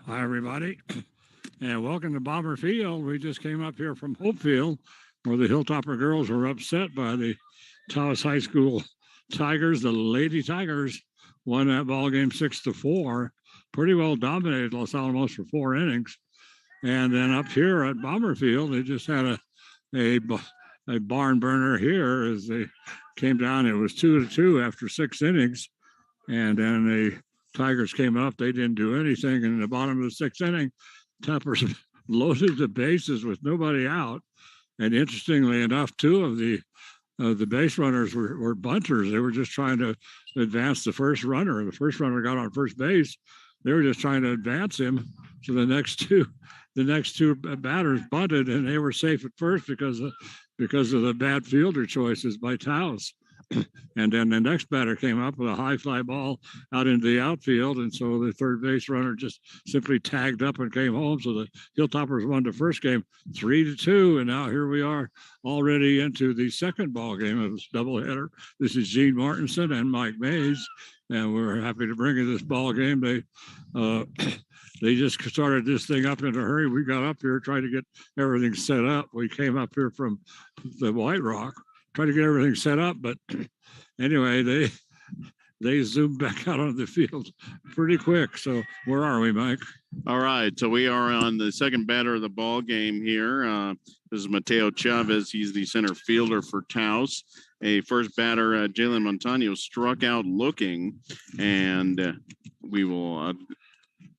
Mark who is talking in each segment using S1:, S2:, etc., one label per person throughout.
S1: Hi, everybody, and welcome to Bomber Field. We just came up here from Hopefield, where the Hilltopper girls were upset by the Taos High School Tigers. The Lady Tigers won that ball game 6-4. Pretty well dominated Los Alamos for 4 innings. And then up here at Bomber Field, they just had a, a barn burner here as they came down. It was 2-2 after 6 innings. And then the Tigers came up. They didn't do anything. And in the bottom of the 6th inning, Tuppers loaded the bases with nobody out. And interestingly enough, two of the base runners were bunters. They were just trying to advance the first runner. The first runner got on first base. They were just trying to advance him. So the next two batters bunted, and they were safe at first because of the bad fielder choices by Taos. And then the next batter came up with a high fly ball out into the outfield. And so the third base runner just simply tagged up and came home. So the Hilltoppers won the first game 3-2. And now here we are already into the second ball game of this doubleheader. This is Gene Martinson and Mike Mays. And we're happy to bring you this ball game. They just started this thing up in a hurry. We got up here trying to get everything set up. We came up here from the White Rock, try to get everything set up, but anyway, they zoomed back out on the field pretty quick. So where are we, Mike?
S2: All right, so we are on the second batter of the ball game here. This is Mateo Chavez. He's the center fielder for Taos. A first batter, Jalen Montano, struck out looking, and we will.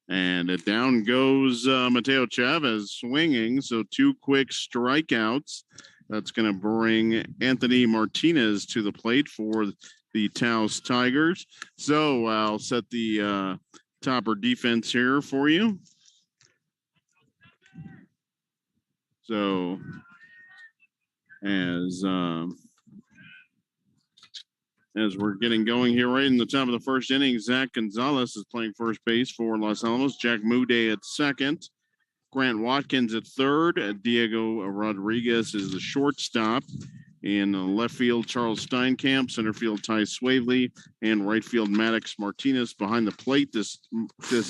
S2: And down goes Mateo Chavez swinging. So 2 quick strikeouts. That's going to bring Anthony Martinez to the plate for the Taos Tigers. So I'll set the topper defense here for you. So as we're getting going here right in the top of the first inning, Zach Gonzalez is playing first base for Los Alamos. Jack Mude at second. Grant Watkins at third. Diego Rodriguez is the shortstop. In left field, Charles Steinkamp. Center field, Ty Swavely. And right field, Maddox Martinez. Behind the plate this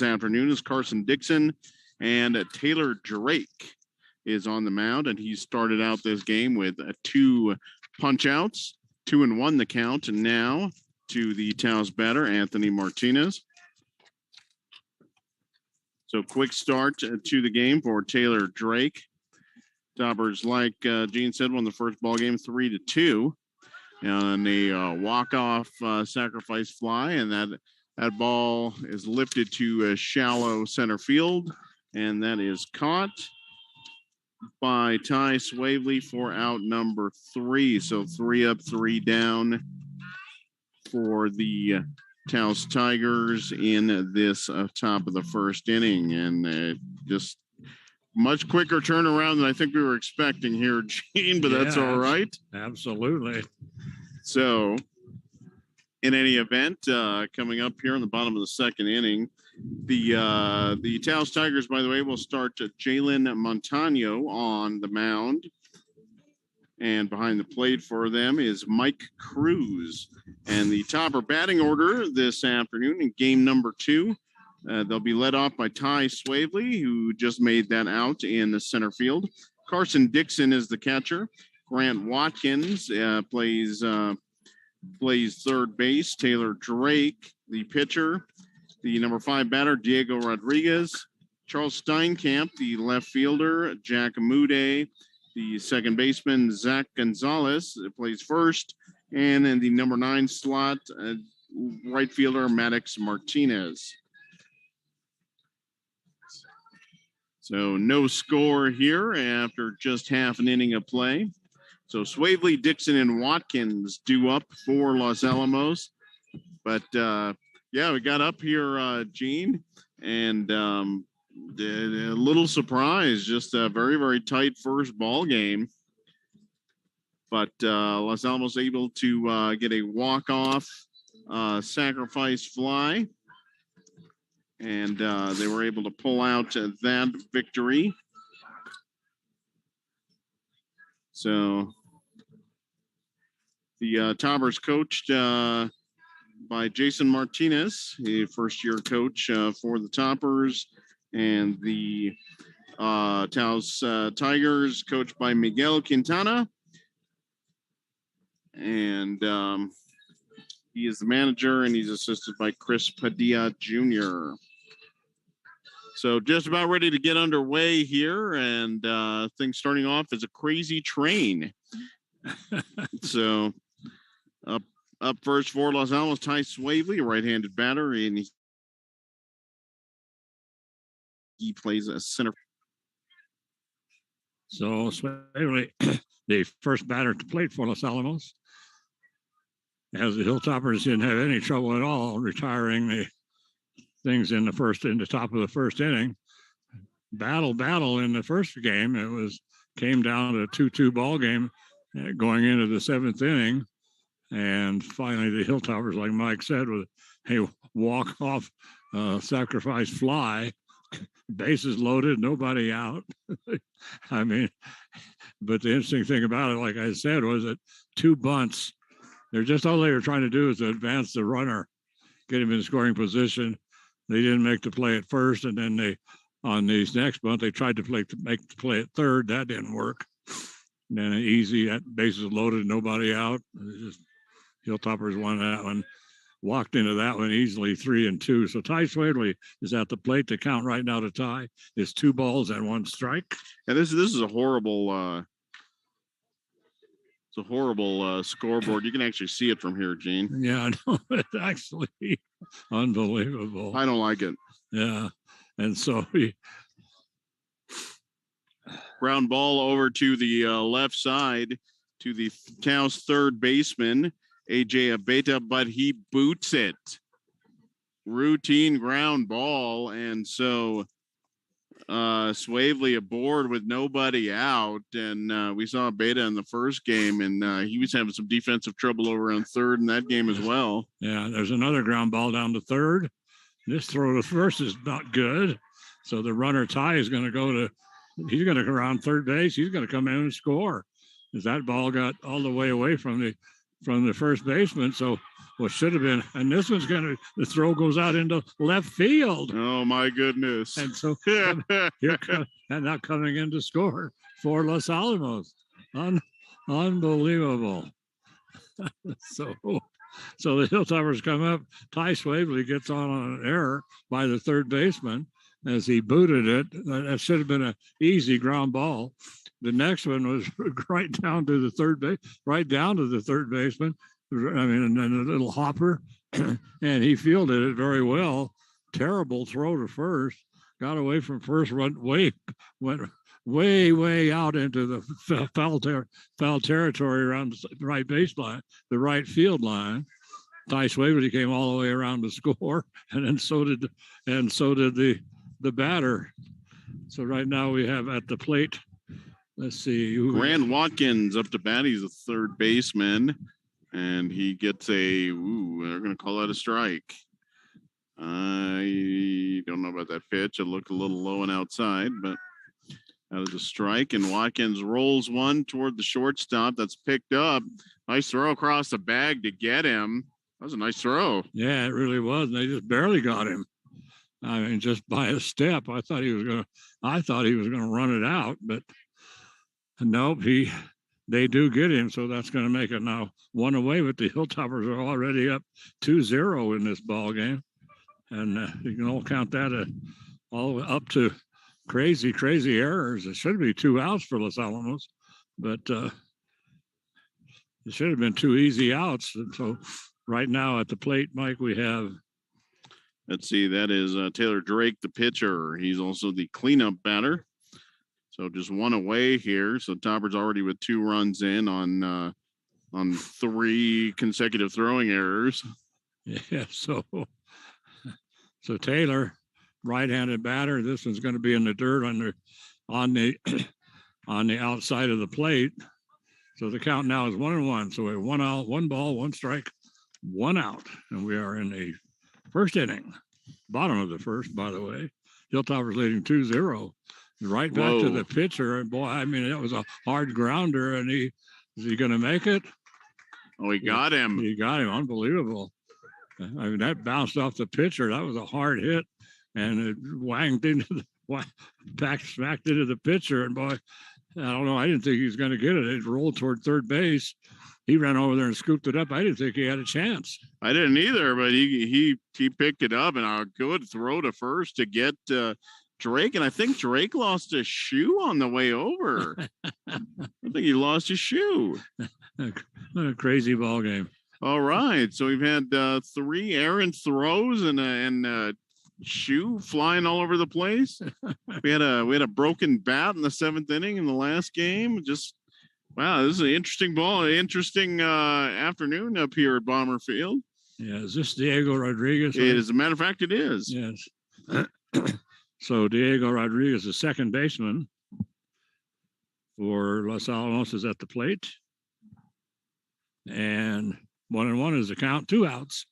S2: afternoon is Carson Dixon. And Taylor Drake is on the mound. And he started out this game with 2 punch-outs. 2-1 the count. And now to the Taos batter, Anthony Martinez. So quick start to the game for Taylor Drake. Toppers, like Gene said, won the first ball game 3-2. And a walk-off sacrifice fly, and that ball is lifted to a shallow center field, and that is caught by Ty Swavely for out number 3. So 3 up, 3 down for the Taos Tigers in this top of the first inning. And just much quicker turnaround than I think we were expecting here, Gene, but that's all right.
S1: Absolutely.
S2: So in any event, coming up here in the bottom of the second inning, the Taos Tigers, by the way, will start Jalen Montano on the mound. And behind the plate for them is Mike Cruz. And the topper batting order this afternoon in game number 2, they'll be led off by Ty Swavely, who just made that out in the center field. Carson Dixon is the catcher. Grant Watkins plays third base. Taylor Drake, the pitcher. The number 5 batter, Diego Rodriguez. Charles Steinkamp, the left fielder. Jack Mude, the second baseman. Zach Gonzalez plays first. And in the number 9 slot, right fielder, Maddox Martinez. So no score here after just half an inning of play. So Swavely, Dixon, and Watkins due up for Los Alamos. But, we got up here, Gene, and a little surprise, just a very, very tight first ball game. But Los Alamos able to get a walk-off sacrifice fly. And they were able to pull out that victory. So the Toppers coached by Jason Martinez, a first-year coach for the Toppers. And the Taos Tigers, coached by Miguel Quintana. And he is the manager, and he's assisted by Chris Padilla Jr. So just about ready to get underway here, and things starting off as a crazy train. So up first for Los Alamos, Ty Swavely, a right-handed batter, and he plays a center.
S1: So Swavely, the first batter to plate for Los Alamos, as the Hilltoppers didn't have any trouble at all retiring the things in the top of the first inning. Battle in the first game. It came down to a 2-2 ball game going into the seventh inning. And finally, the Hilltoppers, like Mike said, with a walk-off sacrifice fly, bases loaded, nobody out. I mean, but the interesting thing about it, like I said, was that 2 bunts. They're just all they were trying to do is to advance the runner, get him in scoring position. They didn't make the play at first, and then on these next bunt, they tried to make the play at third. That didn't work. And then easy, bases loaded, nobody out. Just Hilltoppers won that one, walked into that one easily 3-2. So Ty Swavely is at the plate. The count right now to Ty is 2 balls and 1 strike.
S2: And this is a horrible. It's a horrible scoreboard. You can actually see it from here, Gene.
S1: Yeah, I know. It's actually unbelievable.
S2: I don't like it.
S1: Yeah, and so
S2: ground ball over to the left side to the Taos third baseman, AJ Abeta, but he boots it. Routine ground ball, and so Swavely aboard with nobody out, and we saw Abeta in the first game, and he was having some defensive trouble over on third in that game as well.
S1: Yeah, there's another ground ball down to third. This throw to first is not good, so the runner Ty is going to go around third base. He's going to come in and score, as that ball got all the way away from the first baseman. So what should have been, and this one's the throw goes out into left field.
S2: Oh my goodness!
S1: And so and now coming in to score for Los Alamos, unbelievable. So the Hilltoppers come up. Ty Swavely gets on an error by the third baseman as he booted it. That should have been an easy ground ball. The next one was right down to the third baseman. I mean, and a little hopper, and he fielded it very well. Terrible throw to first. Got away from first, went way out into the foul territory around the right baseline, the right field line. Ty Swavely came all the way around to score, and then so did the batter. So right now we have at the plate. Let's see.
S2: Grant Watkins up to bat. He's a third baseman, and he gets they're going to call that a strike. I don't know about that pitch. It looked a little low and outside, but that is a strike. And Watkins rolls one toward the shortstop. That's picked up. Nice throw across the bag to get him. That was a nice throw.
S1: Yeah, it really was. And they just barely got him. I mean, just by a step. I thought he was going to run it out, but nope. They do get him, so that's going to make it now 1 away. But the Hilltoppers are already up 2-0 in this ball game, and you can all count that all up to crazy errors. It should be 2 outs for Los Alamos, but it should have been 2 easy outs. And so right now at the plate, Mike, we have.
S2: Let's see, that is Taylor Drake, the pitcher. He's also the cleanup batter. So just 1 away here. So Toppers already with 2 runs in on 3 consecutive throwing errors.
S1: Yeah, so Taylor, right-handed batter. This one's going to be in the dirt on the outside of the plate. So the count now is 1-1. So we have 1 out, 1 ball, 1 strike, 1 out, and we are in the first inning, bottom of the first, by the way. Hilltoppers leading 2-0. Right back to the pitcher, and boy, I mean, that was a hard grounder, and is he going to make it?
S2: Oh, he got him.
S1: He got him. Unbelievable. I mean, that bounced off the pitcher. That was a hard hit, and it wanged into smacked into the pitcher. And boy, I don't know. I didn't think he was going to get it. It rolled toward third base. He ran over there and scooped it up. I didn't think he had a chance.
S2: I didn't either, but he picked it up, and a good throw to first to get Drake. And I think Drake lost a shoe on the way over. I think he lost his shoe.
S1: What a crazy ball game.
S2: All right, so we've had 3 errant throws and a shoe flying all over the place. We had a broken bat in the 7th inning in the last game. Just wow, this is an interesting afternoon up here at Bomber Field.
S1: Yeah, is this Diego Rodriguez?
S2: As a matter of fact, it is.
S1: Yes. So Diego Rodriguez, the second baseman for Los Alamos, is at the plate. And 1-1 is the count, 2 outs.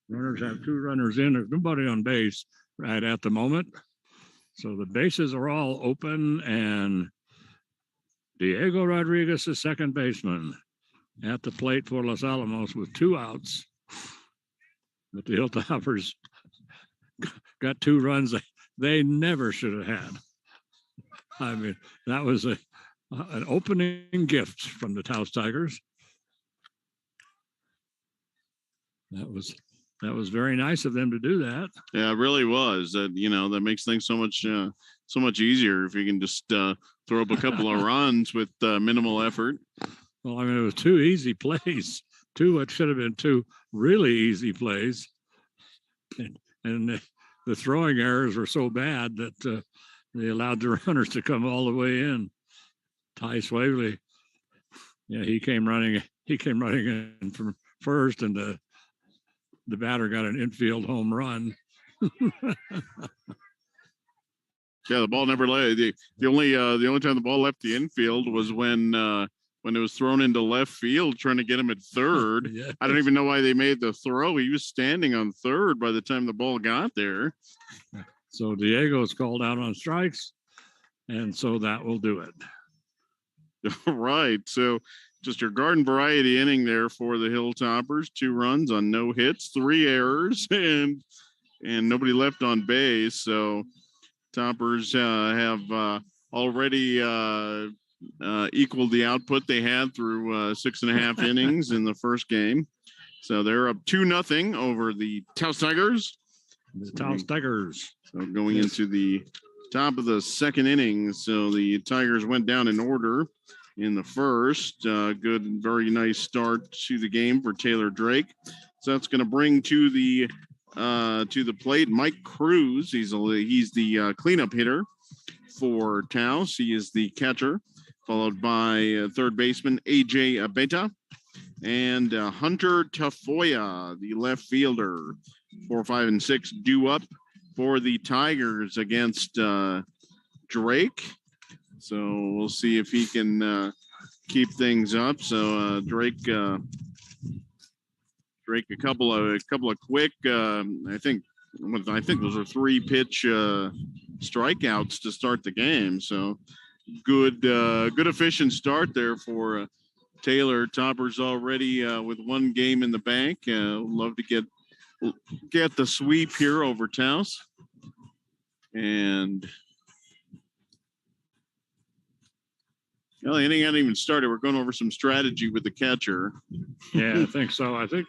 S1: Runners have 2 runners in. There's nobody on base right at the moment. So the bases are all open, and Diego Rodriguez, the second baseman, at the plate for Los Alamos with 2 outs. But the Hilltoppers got 2 runs they never should have had. I mean, that was an opening gift from the Taos Tigers. That was very nice of them to do that.
S2: Yeah, it really was. That that makes things so much easier if you can just throw up a couple of runs with minimal effort.
S1: Well, I mean, it was 2 easy plays. 2 what should have been 2 really easy plays, and the throwing errors were so bad that they allowed the runners to come all the way in. Ty Swavely, yeah, he came running in from first, and the batter got an infield home run.
S2: Yeah, the ball never left. The only time the ball left the infield was when it was thrown into left field, trying to get him at third. Yes. I don't even know why they made the throw. He was standing on third by the time the ball got there.
S1: So Diego's called out on strikes, and so that will do it.
S2: Right. So just your garden variety inning there for the Hilltoppers. 2 runs on no hits, 3 errors, and nobody left on base. So Toppers have already equaled the output they had through 6.5 innings in the first game. So they're up 2-0 over the Taos Tigers.
S1: The Taos Tigers.
S2: So going into the top of the 2nd inning. So the Tigers went down in order in the first. Good, very nice start to the game for Taylor Drake. So that's going to bring to the plate Mike Cruz. He's the cleanup hitter for Taos. He is the catcher, followed by third baseman AJ Abeta and Hunter Tafoya, the left fielder. 4, 5, and 6 due up for the Tigers against Drake. So we'll see if he can keep things up. So Drake, a couple of quick. I think those are 3 pitch strikeouts to start the game. So good efficient start there for Taylor. Toppers already with 1 game in the bank. Love to get the sweep here over Taos. And the inning hadn't even started. We're going over some strategy with the catcher.
S1: Yeah, I think so. I think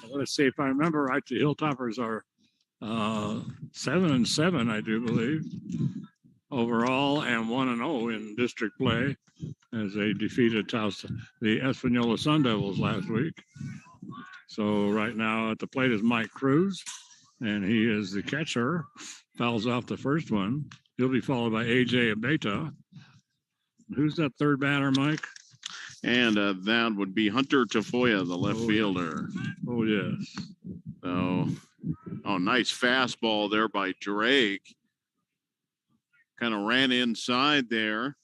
S1: let's see if I remember right, the Hilltoppers are 7-7, I do believe, overall, and 1-0 in district play as they defeated Taos, the Espanola Sun Devils last week. So right now at the plate is Mike Cruz, and he is the catcher. Fouls off the first one. He'll be followed by AJ Abeta. Who's that third batter, Mike?
S2: And that would be Hunter Tafoya, the left fielder.
S1: Oh, yes.
S2: So, nice fastball there by Drake. Kind of ran inside there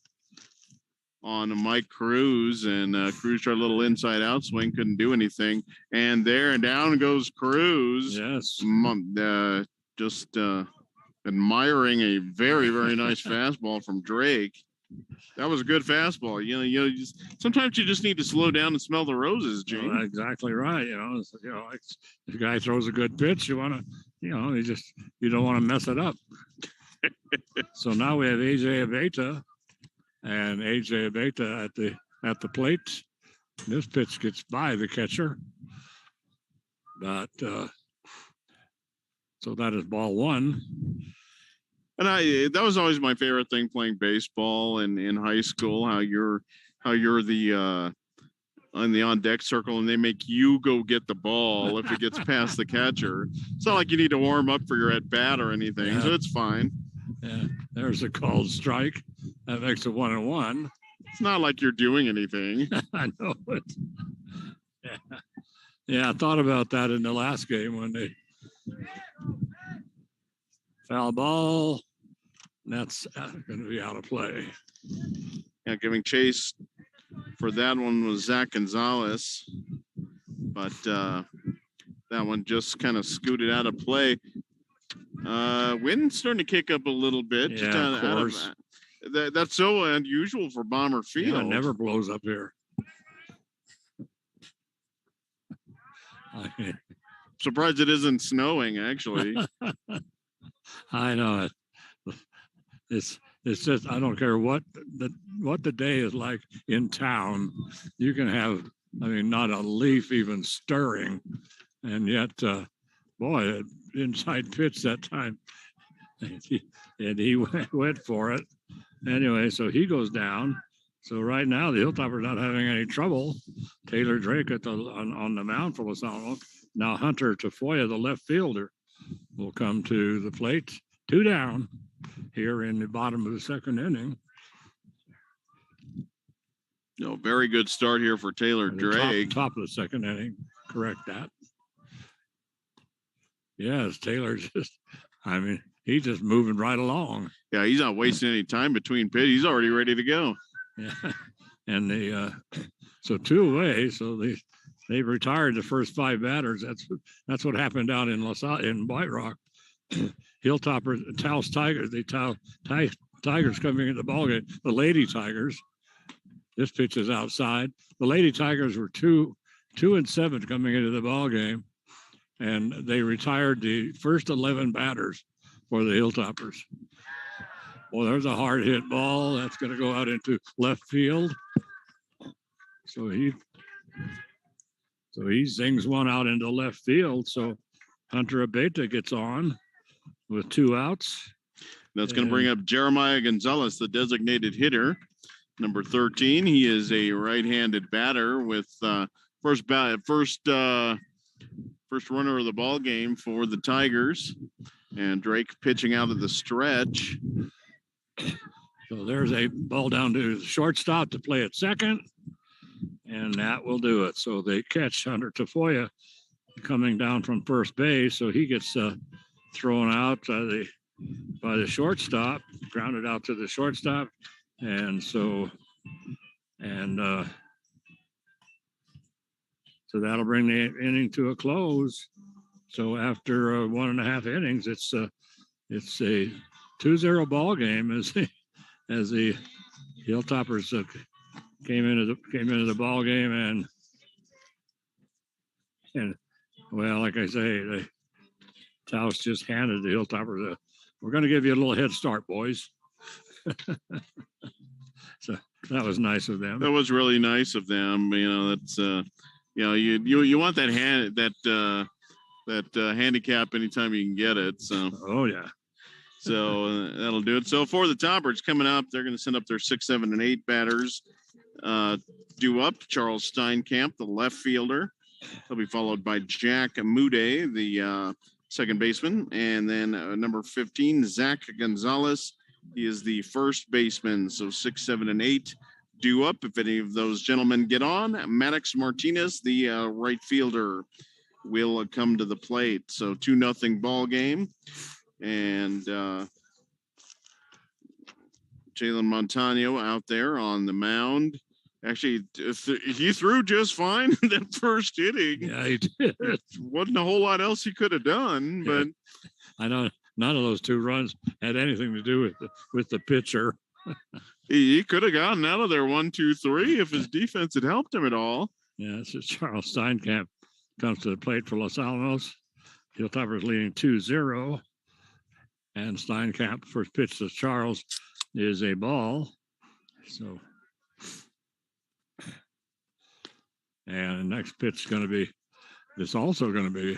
S2: on Mike Cruz, and Cruz tried a little inside-out swing, couldn't do anything. And down goes Cruz.
S1: Yes.
S2: Just admiring a very, very nice fastball from Drake. That was a good fastball. Sometimes you just need to slow down and smell the roses, Gene.
S1: Well, exactly right. If a guy throws a good pitch, you want you don't want to mess it up. So now we have AJ Abeta, and AJ Abeta at the plate. This pitch gets by the catcher, but so that is ball one.
S2: And that was always my favorite thing playing baseball in high school. How you're the on the on deck circle, and they make you go get the ball if it gets past the catcher. It's not like you need to warm up for your at bat or anything, so it's fine.
S1: Yeah, there's a called strike. That makes it 1-1.
S2: It's not like you're doing anything.
S1: I know it. Yeah, I thought about that in the last game when they foul ball. That's going to be out of play.
S2: Yeah, giving chase for that one was Zach Gonzalez, but that one just kind of scooted out of play. Wind's starting to kick up a little bit.
S1: Yeah, of course.
S2: That's so unusual for Bomber Field.
S1: Yeah, it never blows up here.
S2: Surprised it isn't snowing, actually.
S1: I know it. It's just, I don't care what the day is like in town. You can have, not a leaf even stirring, and yet, boy, inside pitch that time, and he went for it. Anyway, so he goes down. So right now the Hilltoppers not having any trouble. Taylor Drake on the mound for Los Alamos. Now Hunter Tafoya, the left fielder, will come to the plate. 2 down here in the bottom of the second inning.
S2: No, very good start here for Taylor Drake.
S1: Top of the second inning. Correct that. Yes, Taylor he's just moving right along.
S2: Yeah, he's not wasting any time between pitches. He's already ready to go.
S1: Yeah, and so 2 away. So they retired the first 5 batters. That's what happened down in White Rock. Hilltoppers, Taos Tigers. The Tigers coming into the ballgame. The Lady Tigers. This pitch is outside. The Lady Tigers were 2-7 coming into the ballgame, and they retired the first 11 batters for the Hilltoppers. Well, there's a hard hit ball that's going to go out into left field. So he zings one out into left field. So Hunter Abeta gets on with 2 outs.
S2: That's going to bring up Jeremiah Gonzalez, the designated hitter, number 13. He is a right-handed batter with first runner of the ball game for the Tigers, and Drake pitching out of the stretch.
S1: So there's a ball down to the shortstop to play at second, and that will do it. So they catch Hunter Tafoya coming down from first base, so he gets thrown out by the shortstop, grounded out to the shortstop, and so that'll bring the inning to a close. So after 1.5 innings, it's a 2-0 ball game as the Hilltoppers came into the ball game, and well, like I say, the Taos just handed the Hilltoppers we're going to give you a little head start, boys. So that was nice of them.
S2: That was really nice of them. That's you want that handicap anytime you can get it. So
S1: oh yeah.
S2: So that'll do it. So for the Toppers coming up, they're going to send up their 6, 7, and 8 batters. Due up, Charles Steinkamp, the left fielder. He'll be followed by Jack Mude, the second baseman. And then number 15, Zach Gonzalez. He is the first baseman. So 6, 7, and 8 due up. If any of those gentlemen get on, Maddox Martinez, the right fielder, will come to the plate. So 2-0 ball game. And Jalen Montano out there on the mound. Actually, he threw just fine in that first inning.
S1: Yeah, he did.
S2: Wasn't a whole lot else he could have done, but
S1: I know none of those 2 runs had anything to do with the pitcher.
S2: He could have gotten out of there 1, 2, 3 if his defense had helped him at all.
S1: Yeah, so Charles Steinkamp comes to the plate for Los Alamos. Hilltoppers leading 2-0. And Steinkamp, first pitch to Charles is a ball. So, and the next pitch is going to be, it's also going to be,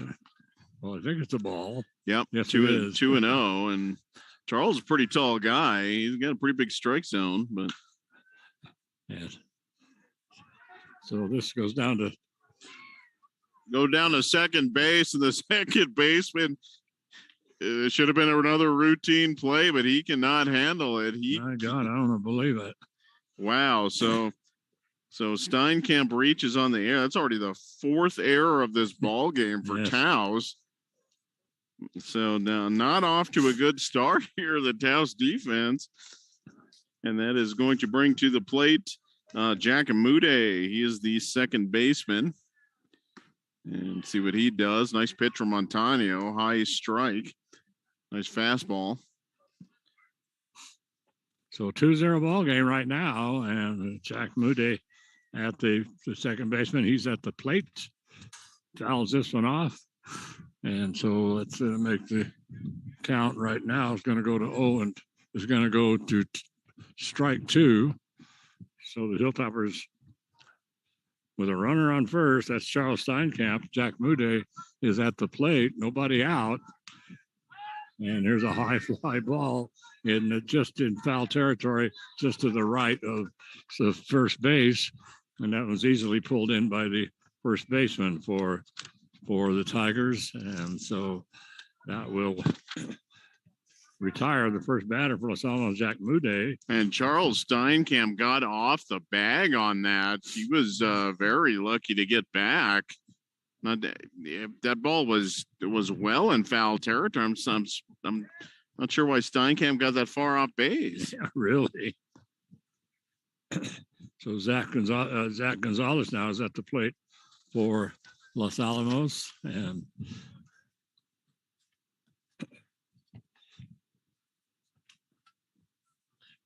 S1: well, I think it's a ball.
S2: Yep.
S1: Yes,
S2: 2-0. And Charles is a pretty tall guy. He's got a pretty big strike zone, but.
S1: Yes. So this goes down to.
S2: Go down to second base, and the second baseman, it should have been another routine play, but he cannot handle it.
S1: My God, I don't believe it.
S2: Wow. So Steinkamp reaches on the air. That's already the fourth error of this ball game for Taos. So now not off to a good start here, the Taos defense. And that is going to bring to the plate Jack Amude. He is the second baseman. And see what he does. Nice pitch from Montaño. High strike. Nice fastball.
S1: So 2-0 ball game right now. And Jack Moody at the second baseman. He's at the plate. Fouls this one off. And so let's make the count right now. It's going to go to 0 and is going to go to strike 2. So the Hilltoppers with a runner on first, that's Charles Steinkamp. Jack Moody is at the plate, nobody out. And there's a high fly ball just in foul territory, just to the right of the first base. And that was easily pulled in by the first baseman for the Tigers. And so that will retire the first batter for Los Alamos, Jack Moody.
S2: And Charles Steinkamp got off the bag on that. He was very lucky to get back. That ball was well in foul territory. I'm not sure why Steinkamp got that far off base.
S1: Yeah, really. So Zach Gonzalez now is at the plate for Los Alamos, and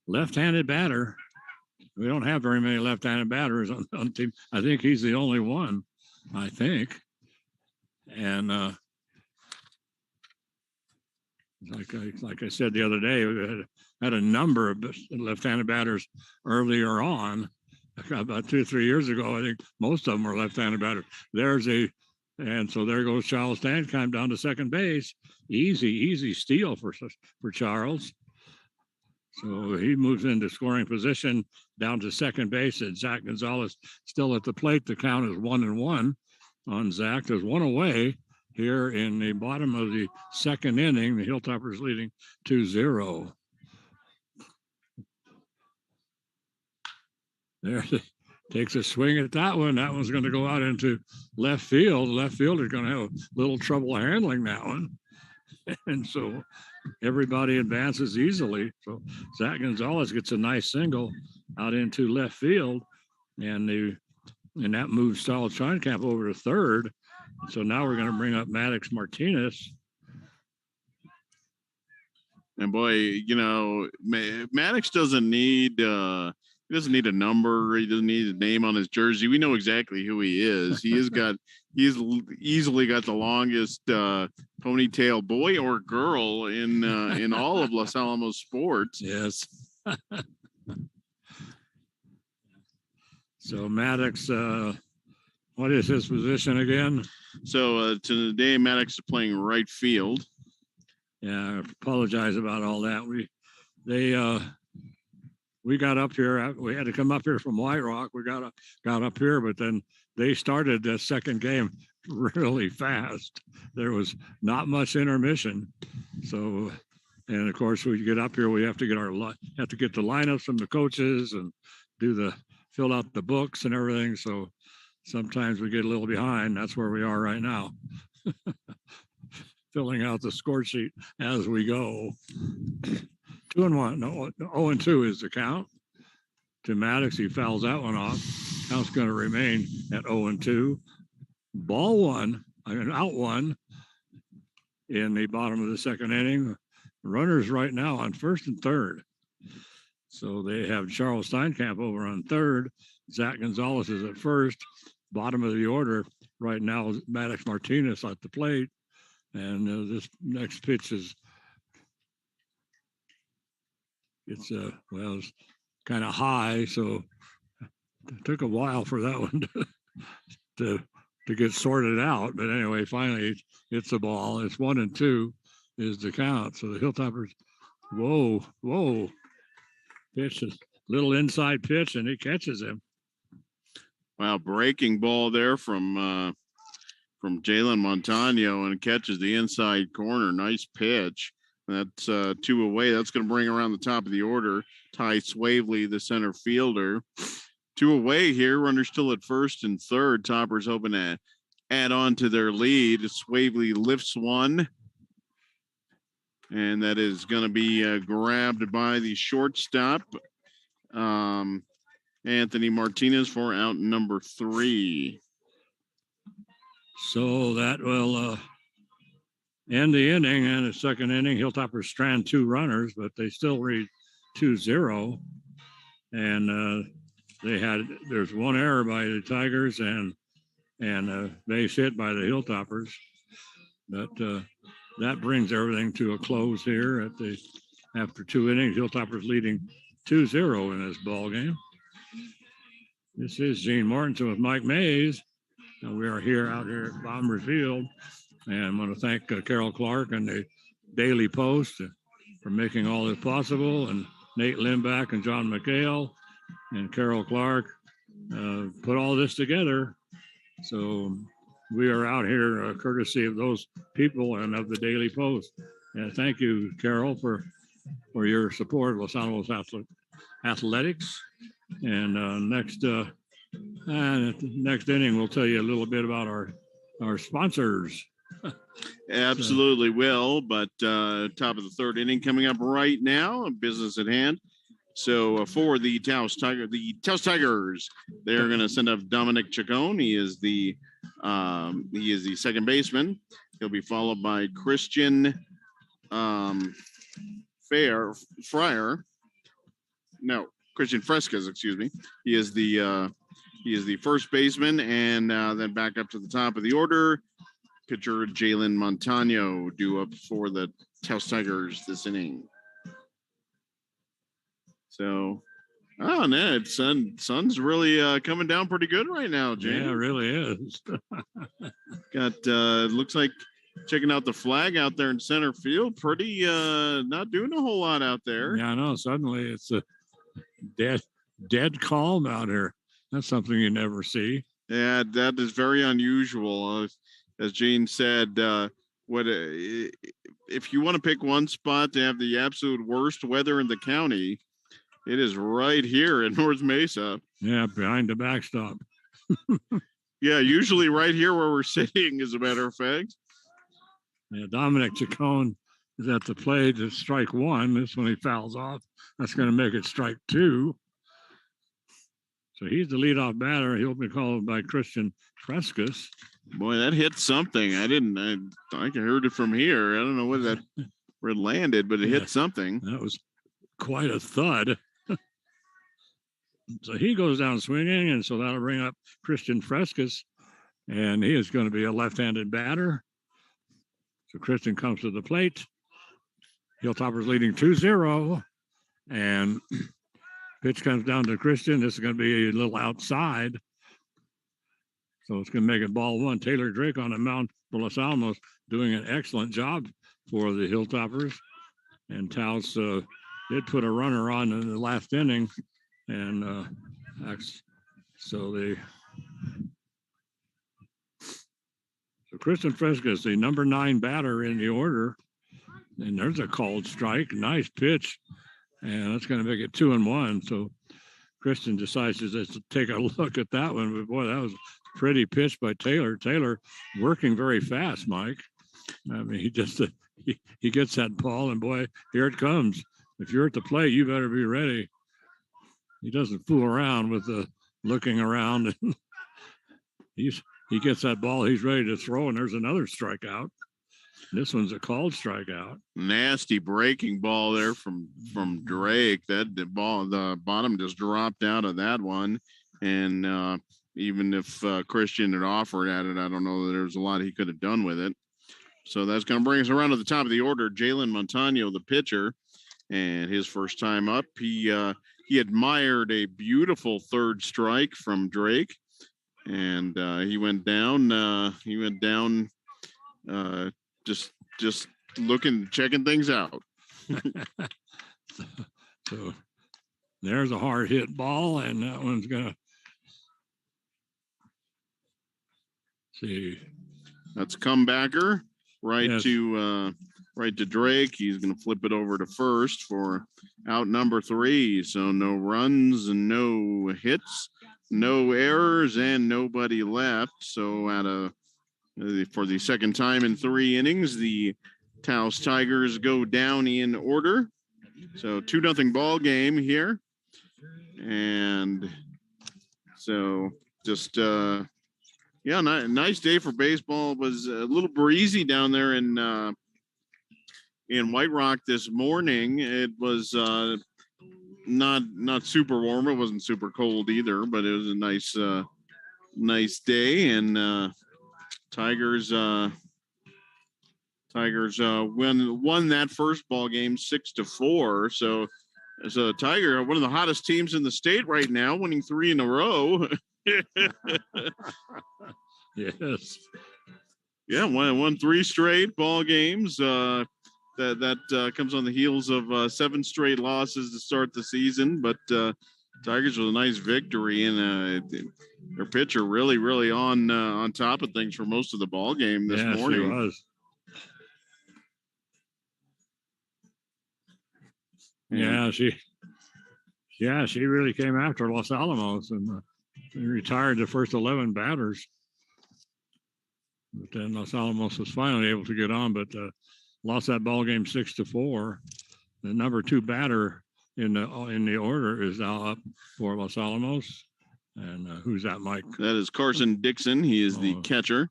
S1: left-handed batter. We don't have very many left-handed batters on the team. I think he's the only one, I think. And like I said the other day, we had a number of left-handed batters earlier on. About 2 or 3 years ago, I think most of them were left-handed batters. And so there goes Charles Steinkamp down to second base. Easy steal for Charles. So he moves into scoring position down to second base, and Zach Gonzalez still at the plate. The count is 1-1 on Zach. There's one away here in the bottom of the second inning. The Hilltoppers leading 2-0. There takes a swing at that one. That one's going to go out into left field. The left fielder is going to have a little trouble handling that one. And so everybody advances easily. So Zach Gonzalez gets a nice single out into left field, and that moves Charles Steinkamp over to third. So now we're going to bring up Maddox Martinez.
S2: And boy, Maddox doesn't need a number. He doesn't need a name on his jersey. We know exactly who he is. He's easily got the longest ponytail, boy or girl, in all of Los Alamos sports.
S1: Yes. So Maddox, what is his position again?
S2: So today Maddox is playing right field.
S1: Yeah, I apologize about all that. We got up here. We had to come up here from White Rock. We got up here, but then they started the second game really fast. There was not much intermission. So, and of course, we get up here, we have to get the lineups from the coaches and fill out the books and everything. So sometimes we get a little behind. That's where we are right now. Filling out the score sheet as we go. 2-1. No, 0-2 is the count to Maddox. He fouls that one off. Count's going to remain at 0-2. Out one in the bottom of the second inning. Runners right now on first and third. So they have Charles Steinkamp over on third. Zach Gonzalez is at first. Bottom of the order right now is Maddox Martinez at the plate. And this next pitch is it's kind of high, so it took a while for that one to to get sorted out. But anyway, finally it's the ball. It's 1-2 is the count. So the Hilltoppers, whoa, pitch, a little inside pitch, and he catches him.
S2: Wow, breaking ball there from Jalen Montano, and catches the inside corner. Nice pitch. That's 2 away. That's going to bring around the top of the order. Ty Swavely, the center fielder. 2 away here. Runners still at first and third. Toppers hoping to add on to their lead. Swavely lifts one, and that is going to be grabbed by the shortstop, Anthony Martinez, for out number 3.
S1: So that will end the inning. And the second inning, Hilltoppers strand 2 runners, but they still read 2-0. And there's 1 error by the Tigers and base hit by the Hilltoppers. But that brings everything to a close here after 2 innings. Hilltoppers leading 2-0 in this ball game. This is Gene Mortensen with Mike Mays. And we are out here at Bomber Field. And I want to thank Carol Clark and the Daily Post for making all this possible, and Nate Limback and John McHale and Carol Clark put all this together. So we are out here courtesy of those people and of the Daily Post. And thank you, Carol, for your support of Los Alamos Athletics. And next inning, we'll tell you a little bit about our sponsors.
S2: Absolutely will. But top of the third inning coming up right now, business at hand. So for the Taos Tigers, they're going to send up Dominic Chacon. He is the second baseman. He'll be followed by Christian Christian Frescas, excuse me. He is the first baseman, and then back up to the top of the order, pitcher Jalen Montano due up for the Taos Tigers this inning. So, Ned, sun's really coming down pretty good right now, Jane.
S1: Yeah, it really is.
S2: Got looks like checking out the flag out there in center field. Pretty not doing a whole lot out there.
S1: Yeah, I know. Suddenly it's a dead calm out here. That's something you never see.
S2: Yeah, that is very unusual. As Gene said, if you want to pick one spot to have the absolute worst weather in the county, it is right here in North Mesa.
S1: Yeah, behind the backstop.
S2: Yeah, usually right here where we're sitting, as a matter of fact.
S1: Yeah, Dominic Chacon is at the plate to strike 1. This one he fouls off. That's going to make it strike 2. So he's the leadoff batter. He'll be called by Christian Frescas.
S2: Boy, that hit something. I heard it from here. I don't know where it landed, but it hit something.
S1: That was quite a thud. So he goes down swinging, and so that'll bring up Christian Frescas, and he is going to be a left-handed batter. So Christian comes to the plate. Hilltoppers leading 2-0, and pitch comes down to Christian. This is going to be a little outside. So it's going to make it ball 1. Taylor Drake on the mound for Los Alamos doing an excellent job for the Hilltoppers. And Taos did put a runner on in the last inning. And so Christian Frescas, the number 9 batter in the order. And there's a called strike. Nice pitch. And that's going to make it 2-1. So Christian decides to take a look at that one. But boy, that was a pretty pitch by Taylor. Taylor working very fast, Mike. I mean, he gets that ball, and boy, here it comes. If you're at the plate, you better be ready. He doesn't fool around with the looking around. He gets that ball, he's ready to throw, and there's another strikeout. This one's a called strikeout.
S2: Nasty breaking ball there from Drake. The bottom just dropped out of that one. And even if Christian had offered at it, I don't know that there's a lot he could have done with it. So that's going to bring us around to the top of the order. Jalen Montano, the pitcher, and his first time up, he admired a beautiful third strike from Drake, and he went down. Just checking things out.
S1: So there's a hard hit ball, and that one's gonna see.
S2: That's comebacker right
S1: Yes.
S2: to Drake. He's going to flip it over to first for out number 3. So no runs and no hits, no errors, and nobody left. So for the second time in 3 innings, the Taos Tigers go down in order. So 2-0 ball game here. And so just nice day for baseball. It was a little breezy down there in White Rock this morning. It was not super warm. It wasn't super cold either, but it was a nice day. And Tigers won that first ball game 6-4. So Tiger, one of the hottest teams in the state right now, winning 3 in a row.
S1: Yes.
S2: Yeah, won 3 straight ball games. That comes on the heels of 7 straight losses to start the season. But Tigers with a nice victory, and their pitcher really on top of things for most of the ball game this morning.
S1: She was. Yeah, she really came after Los Alamos and retired the first 11 batters. But then Los Alamos was finally able to get on, but lost that ball game 6-4. The number 2 batter in the order is now up for Los Alamos. And who's that, Mike?
S2: That is Carson Dixon. He is the catcher.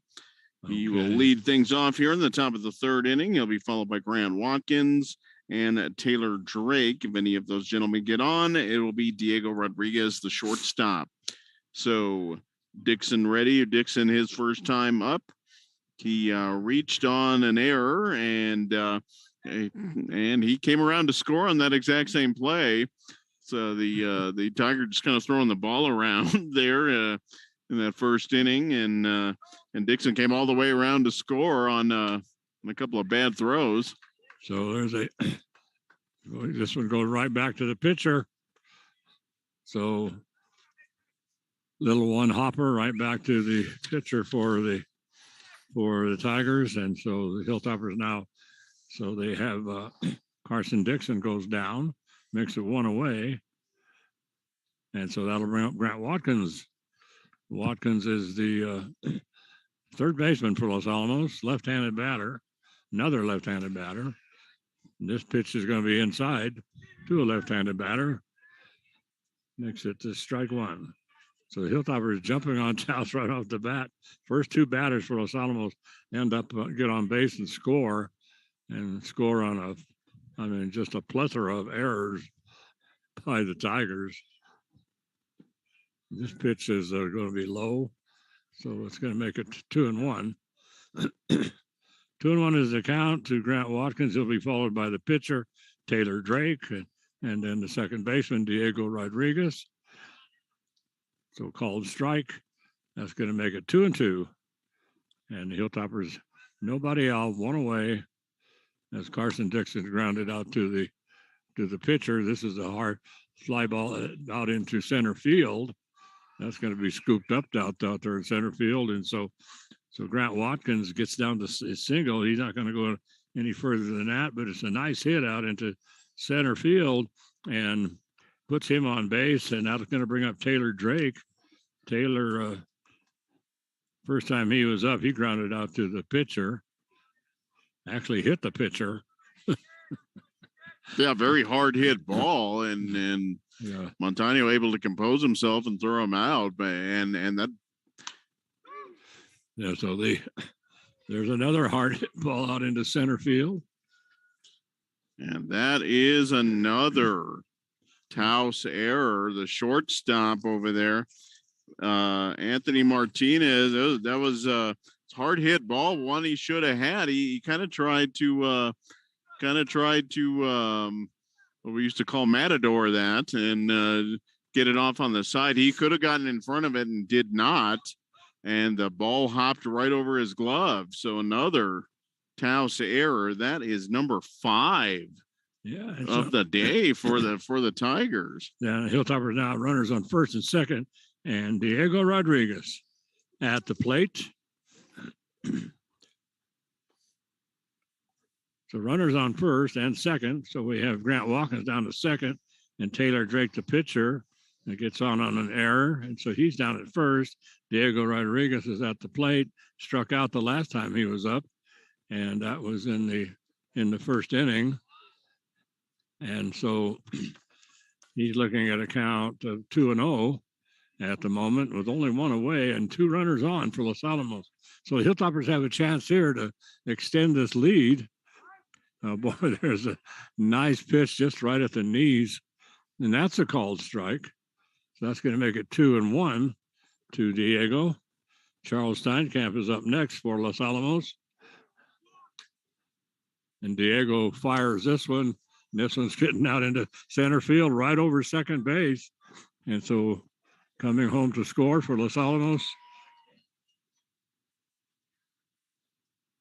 S2: He will lead things off here in the top of the 3rd inning. He'll be followed by Grant Watkins and Taylor Drake. If any of those gentlemen get on, it will be Diego Rodriguez, the shortstop. So Dixon ready. Dixon, his first time up. He reached on an error, and he came around to score on that exact same play. So the Tiger just kind of throwing the ball around there in that first inning, and Dixon came all the way around to score on a couple of bad throws.
S1: So there's this one goes right back to the pitcher. So little one hopper right back to the pitcher for the Tigers, and so the Hilltoppers now. So they have Carson Dixon goes down, makes it 1 away, and so that'll bring up Grant Watkins. Watkins is the third baseman for Los Alamos, left-handed batter, another left-handed batter. And this pitch is going to be inside to a left-handed batter. Makes it to strike 1. So the Hilltoppers jumping on Taos right off the bat. First 2 batters for Los Alamos end up get on base and score on just a plethora of errors by the Tigers. This pitch is going to be low, so it's going to make it 2-1. 2-1 is the count to Grant Watkins. He'll be followed by the pitcher, Taylor Drake, and then the second baseman, Diego Rodriguez. So called strike. That's going to make it 2-2. And the Hilltoppers, nobody out, 1 away. As Carson Dixon grounded out to the pitcher. This is a hard fly ball out into center field. That's going to be scooped up out there in center field. And so Grant Watkins gets down to single. He's not going to go any further than that, but it's a nice hit out into center field and puts him on base, and that's going to bring up Taylor Drake. Taylor, first time he was up, he grounded out to the pitcher. Actually hit the pitcher.
S2: Yeah, very hard hit ball, and Montano able to compose himself and throw him out, and that.
S1: Yeah, so there's another hard hit ball out into center field,
S2: and that is another Taos error. The shortstop over there, Anthony Martinez. That was hard hit ball, one he should have had. He kind of tried to what we used to call Matador that and get it off on the side. He could have gotten in front of it and did not. And the ball hopped right over his glove. So another Taos error. That is number 5 of the day for the Tigers.
S1: Yeah, Hilltoppers now runners on first and second, and Diego Rodriguez at the plate. So runners on first and second. So we have Grant Watkins down to second, and Taylor Drake, the pitcher, that gets on an error, and so he's down at first. Diego Rodriguez is at the plate, struck out the last time he was up, and that was in the first inning. And so he's looking at a count of 2-0 at the moment, with only one away and 2 runners on for Los Alamos. So the Hilltoppers have a chance here to extend this lead. Boy, there's a nice pitch just right at the knees, and that's a called strike. So that's going to make it 2-1 to Diego. Charles Steinkamp is up next for Los Alamos. And Diego fires this one. And this one's getting out into center field right over second base. And so coming home to score for Los Alamos.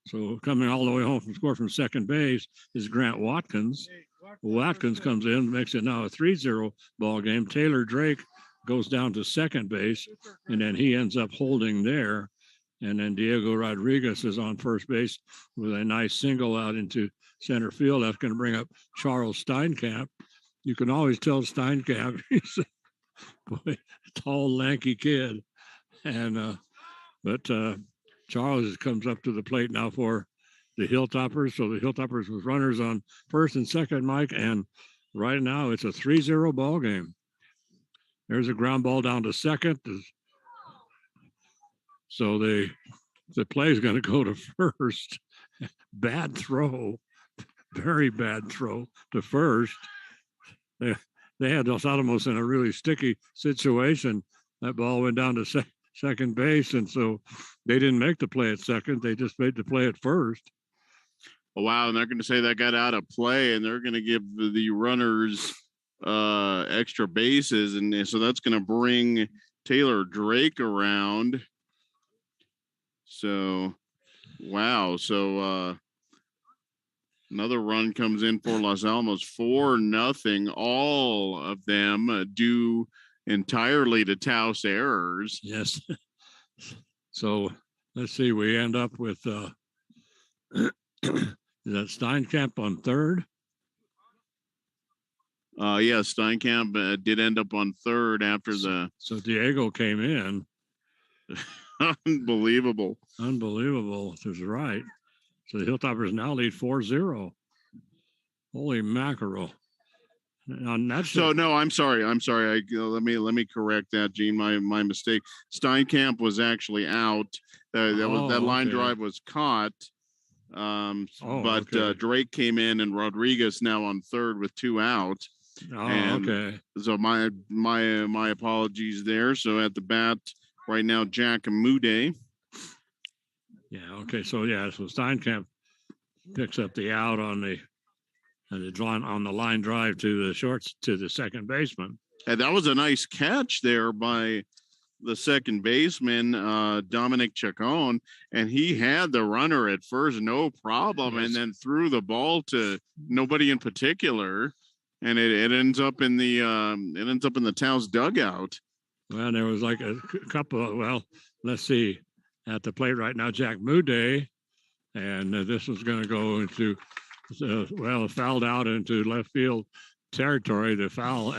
S1: So coming all the way home from score from second base is Grant Watkins. Watkins comes in, makes it now a 3-0 ball game. Taylor Drake goes down to second base, and then he ends up holding there. And then Diego Rodriguez is on first base with a nice single out into center field. That's going to bring up Charles Steinkamp. You can always tell Steinkamp, he's a tall, lanky kid. And but Charles comes up to the plate now for the Hilltoppers. So the Hilltoppers with runners on first and second, Mike, and right now it's a 3-0 ball game. There's a ground ball down to second. So the play is going to go to first. Bad throw, very bad throw to first. They had Los Alamos in a really sticky situation. That ball went down to second base, and so they didn't make the play at second. They just made the play at first.
S2: Oh, wow, and they're going to say that got out of play, and they're going to give the runners extra bases, and so that's going to bring Taylor Drake around. So, wow. So another run comes in for Los Alamos, 4-0. All of them due entirely to Taos errors.
S1: Yes. So let's see. We end up with is that Steinkamp on third?
S2: Yeah, Steinkamp did end up on third after the.
S1: So Diego came in.
S2: Unbelievable.
S1: That's right. So the Hilltoppers now lead 4-0. Holy mackerel.
S2: So no, I'm sorry. Let me correct that, Gene. My mistake. Steinkamp was actually out. That line drive was caught. But Drake came in and Rodriguez now on third with 2 out.
S1: Okay.
S2: So my apologies there. So at the bat right now, Jack Amude.
S1: Yeah. Okay. So Steinkamp picks up the out on the line drive to the shorts to the second baseman.
S2: And that was a nice catch there by the second baseman, Dominic Chacon, and he had the runner at first, no problem, and then threw the ball to nobody in particular, and it ends up in the Taos dugout.
S1: Well, there was like a couple. Let's see, at the plate right now, Jack Mude, and this was going to go into fouled out into left field territory, the foul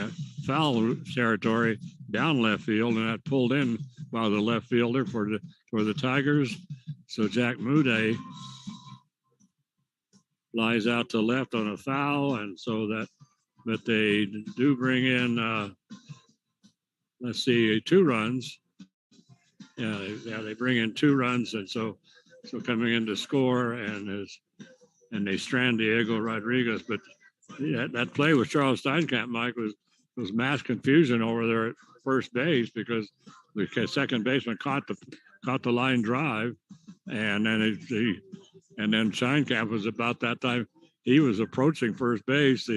S1: territory down left field, and that pulled in by the left fielder for the Tigers. So Jack Mude flies out to left on a foul, and so but they do bring in 2 runs. They bring in 2 runs, and so coming in to score, and they strand Diego Rodriguez, but that play with Charles Steinkamp, Mike, was was mass confusion over there at first base because the second baseman caught the line drive, and then then Shinecap was about that time. He was approaching first base.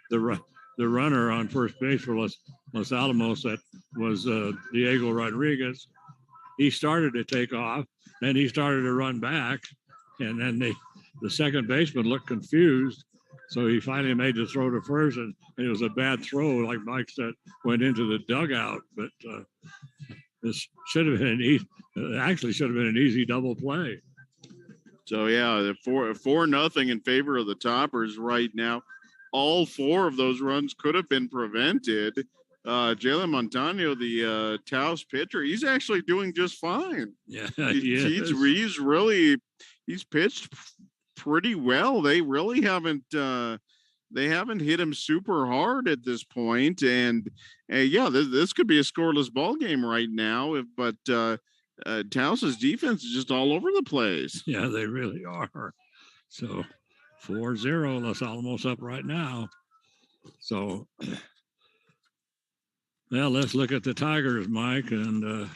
S1: The runner on first base for Los Alamos, that was Diego Rodriguez. He started to take off, then he started to run back, and then the second baseman looked confused. So he finally made the throw to first, and it was a bad throw, like Mike said, went into the dugout. But this should have been actually should have been an easy double play.
S2: So yeah, the 4-0 in favor of the Toppers right now. All 4 of those runs could have been prevented. Jalen Montano, the Taos pitcher, he's actually doing just fine.
S1: Yeah,
S2: he's pitched pretty well. They really haven't hit him super hard at this point. And yeah, this could be a scoreless ball game right now. But Taos's defense is just all over the place.
S1: Yeah, they really are. So 4-0, Los Alamos up right now. So, well, let's look at the Tigers, Mike, and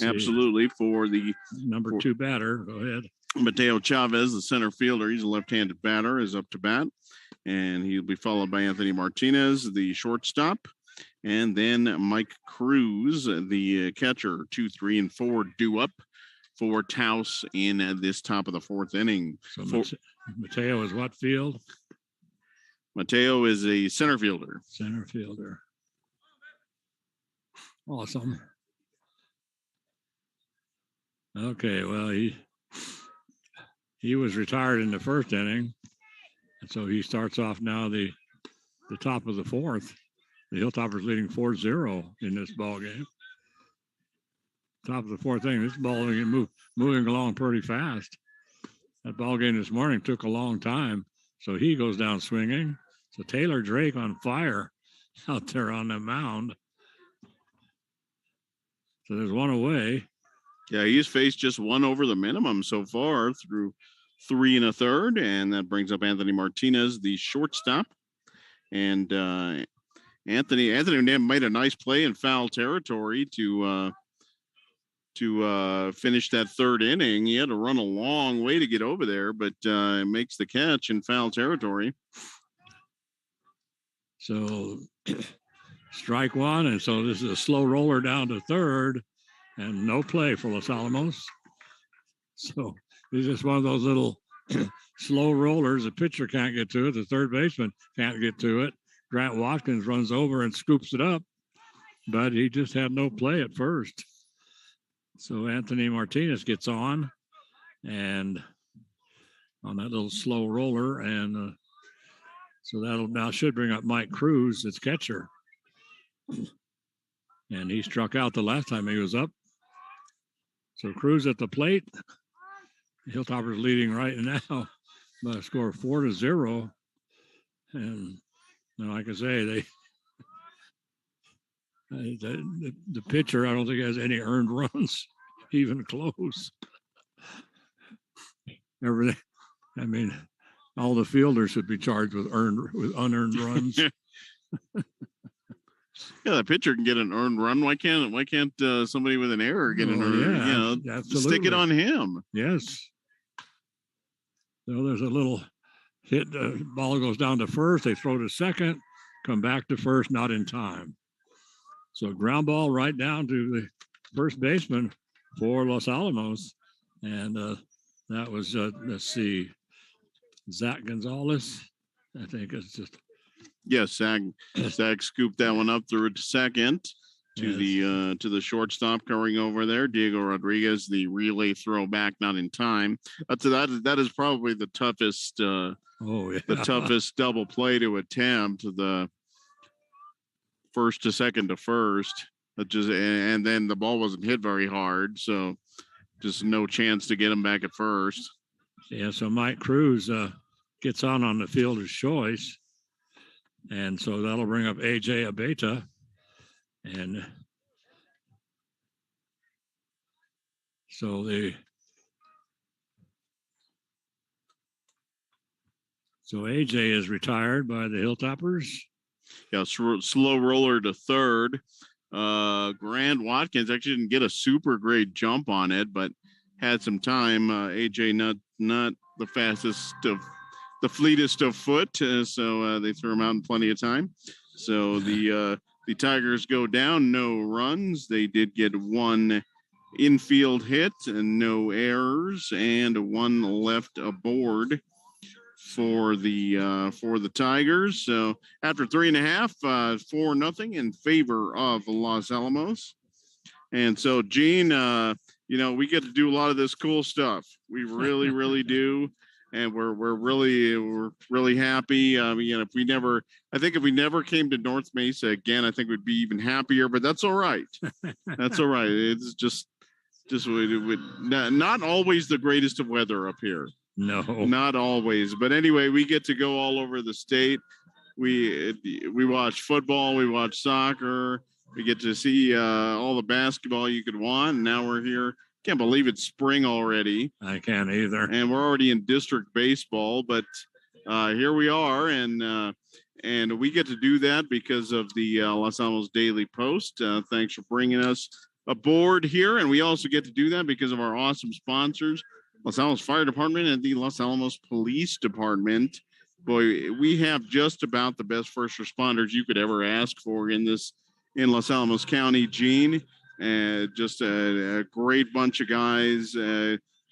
S2: absolutely for the
S1: number 2 batter. Go ahead.
S2: Mateo Chavez, the center fielder, he's a left-handed batter, is up to bat, and he'll be followed by Anthony Martinez, the shortstop, and then Mike Cruz, the catcher. 2, 3, and 4 due up for Taos in this top of the 4th inning.
S1: So Mateo is what field?
S2: Mateo is a center fielder.
S1: Center fielder. Awesome. Okay, well, he was retired in the 1st inning, and so he starts off now the top of the 4th. The Hilltoppers leading 4-0 in this ball game. Top of the 4th inning. This ball game moving along pretty fast. That ball game this morning took a long time, so he goes down swinging. So Taylor Drake on fire out there on the mound. So there's one away.
S2: Yeah, he's faced just 1 over the minimum so far through 3 1/3, and that brings up Anthony Martinez, the shortstop. And Anthony made a nice play in foul territory to finish that 3rd inning. He had to run a long way to get over there, but makes the catch in foul territory.
S1: So strike 1, and so this is a slow roller down to 3rd, and no play for Los Alamos. So it's just one of those little slow rollers. The pitcher can't get to it. The third baseman can't get to it. Grant Watkins runs over and scoops it up, but he just had no play at first. So Anthony Martinez gets on, and on that little slow roller, and so that'll now should bring up Mike Cruz, its catcher. And he struck out the last time he was up. So Cruz at the plate. Hilltoppers leading right now by a score of 4-0. And like I say, the pitcher, I don't think has any earned runs, even close. Everything. I mean, all the fielders should be charged with unearned runs.
S2: Yeah, the pitcher can get an earned run. Why can't somebody with an error get an earned?
S1: Yeah,
S2: stick it on him.
S1: Yes. So there's a little hit. Ball goes down to first. They throw to second, come back to first, not in time. So ground ball right down to the first baseman for Los Alamos, and that was let's see, Zach Gonzalez. I think it's just.
S2: Yes, Zach scooped that one up, threw it to second to the shortstop going over there. Diego Rodriguez, the relay throw back, not in time. That is probably the toughest the toughest double play to attempt, the first to second to first. And then the ball wasn't hit very hard, so just no chance to get him back at first.
S1: Yeah, so Mike Cruz gets on the fielder's choice. And so that'll bring up AJ Abeta. And so AJ is retired by the Hilltoppers.
S2: Yeah, slow roller to third. Grant Watkins actually didn't get a super great jump on it, but had some time. AJ not the fastest of the fleetest of foot, so they threw him out in plenty of time. So the Tigers go down, no runs. They did get one infield hit and no errors, and one left aboard for the Tigers. So after 3.5, 4-0 in favor of Los Alamos. And so, Gene, we get to do a lot of this cool stuff. We really, really do, and we're really happy. If we never came to North Mesa again, I think we'd be even happier. But that's all right. That's all right. It's just not always the greatest of weather up here.
S1: No,
S2: not always. But anyway, we get to go all over the state. We watch football. We watch soccer. We get to see all the basketball you could want. And now we're here. Can't believe it's spring already.
S1: I can't either.
S2: And we're already in district baseball. But here we are. And we get to do that because of the Los Alamos Daily Post. Thanks for bringing us aboard here. And we also get to do that because of our awesome sponsors, Los Alamos Fire Department and the Los Alamos Police Department. Boy, we have just about the best first responders you could ever ask for in Los Alamos County, Gene. Just a great bunch of guys,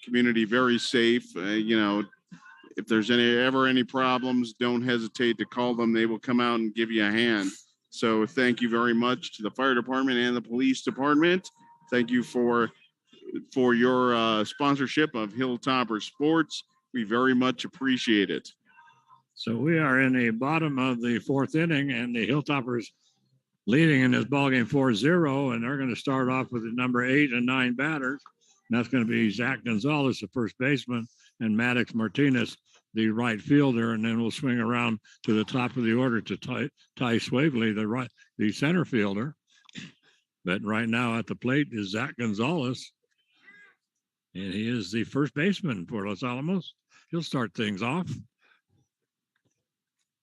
S2: community very safe. If there's any problems, don't hesitate to call them. They will come out and give you a hand. So thank you very much to the fire department and the police department. Thank you for your sponsorship of Hilltopper Sports. We very much appreciate it.
S1: So we are in the bottom of the fourth inning, and the Hilltoppers leading in this ballgame 4-0, and they're going to start off with the number 8 and 9 batters. And that's going to be Zach Gonzalez, the first baseman, and Maddox Martinez, the right fielder, and then we'll swing around to the top of the order to Ty Swavely, the center fielder. But right now at the plate is Zach Gonzalez, and he is the first baseman for Los Alamos. He'll start things off.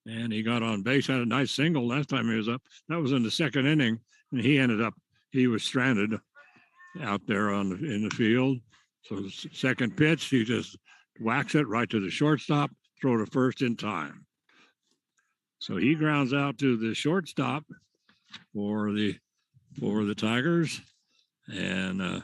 S1: And he got on base, had a nice single last time he was up. That was in the second inning, and he was stranded out there in the field. So the second pitch, he just whacks it right to the shortstop, throw to first in time. So he grounds out to the shortstop for the Tigers. And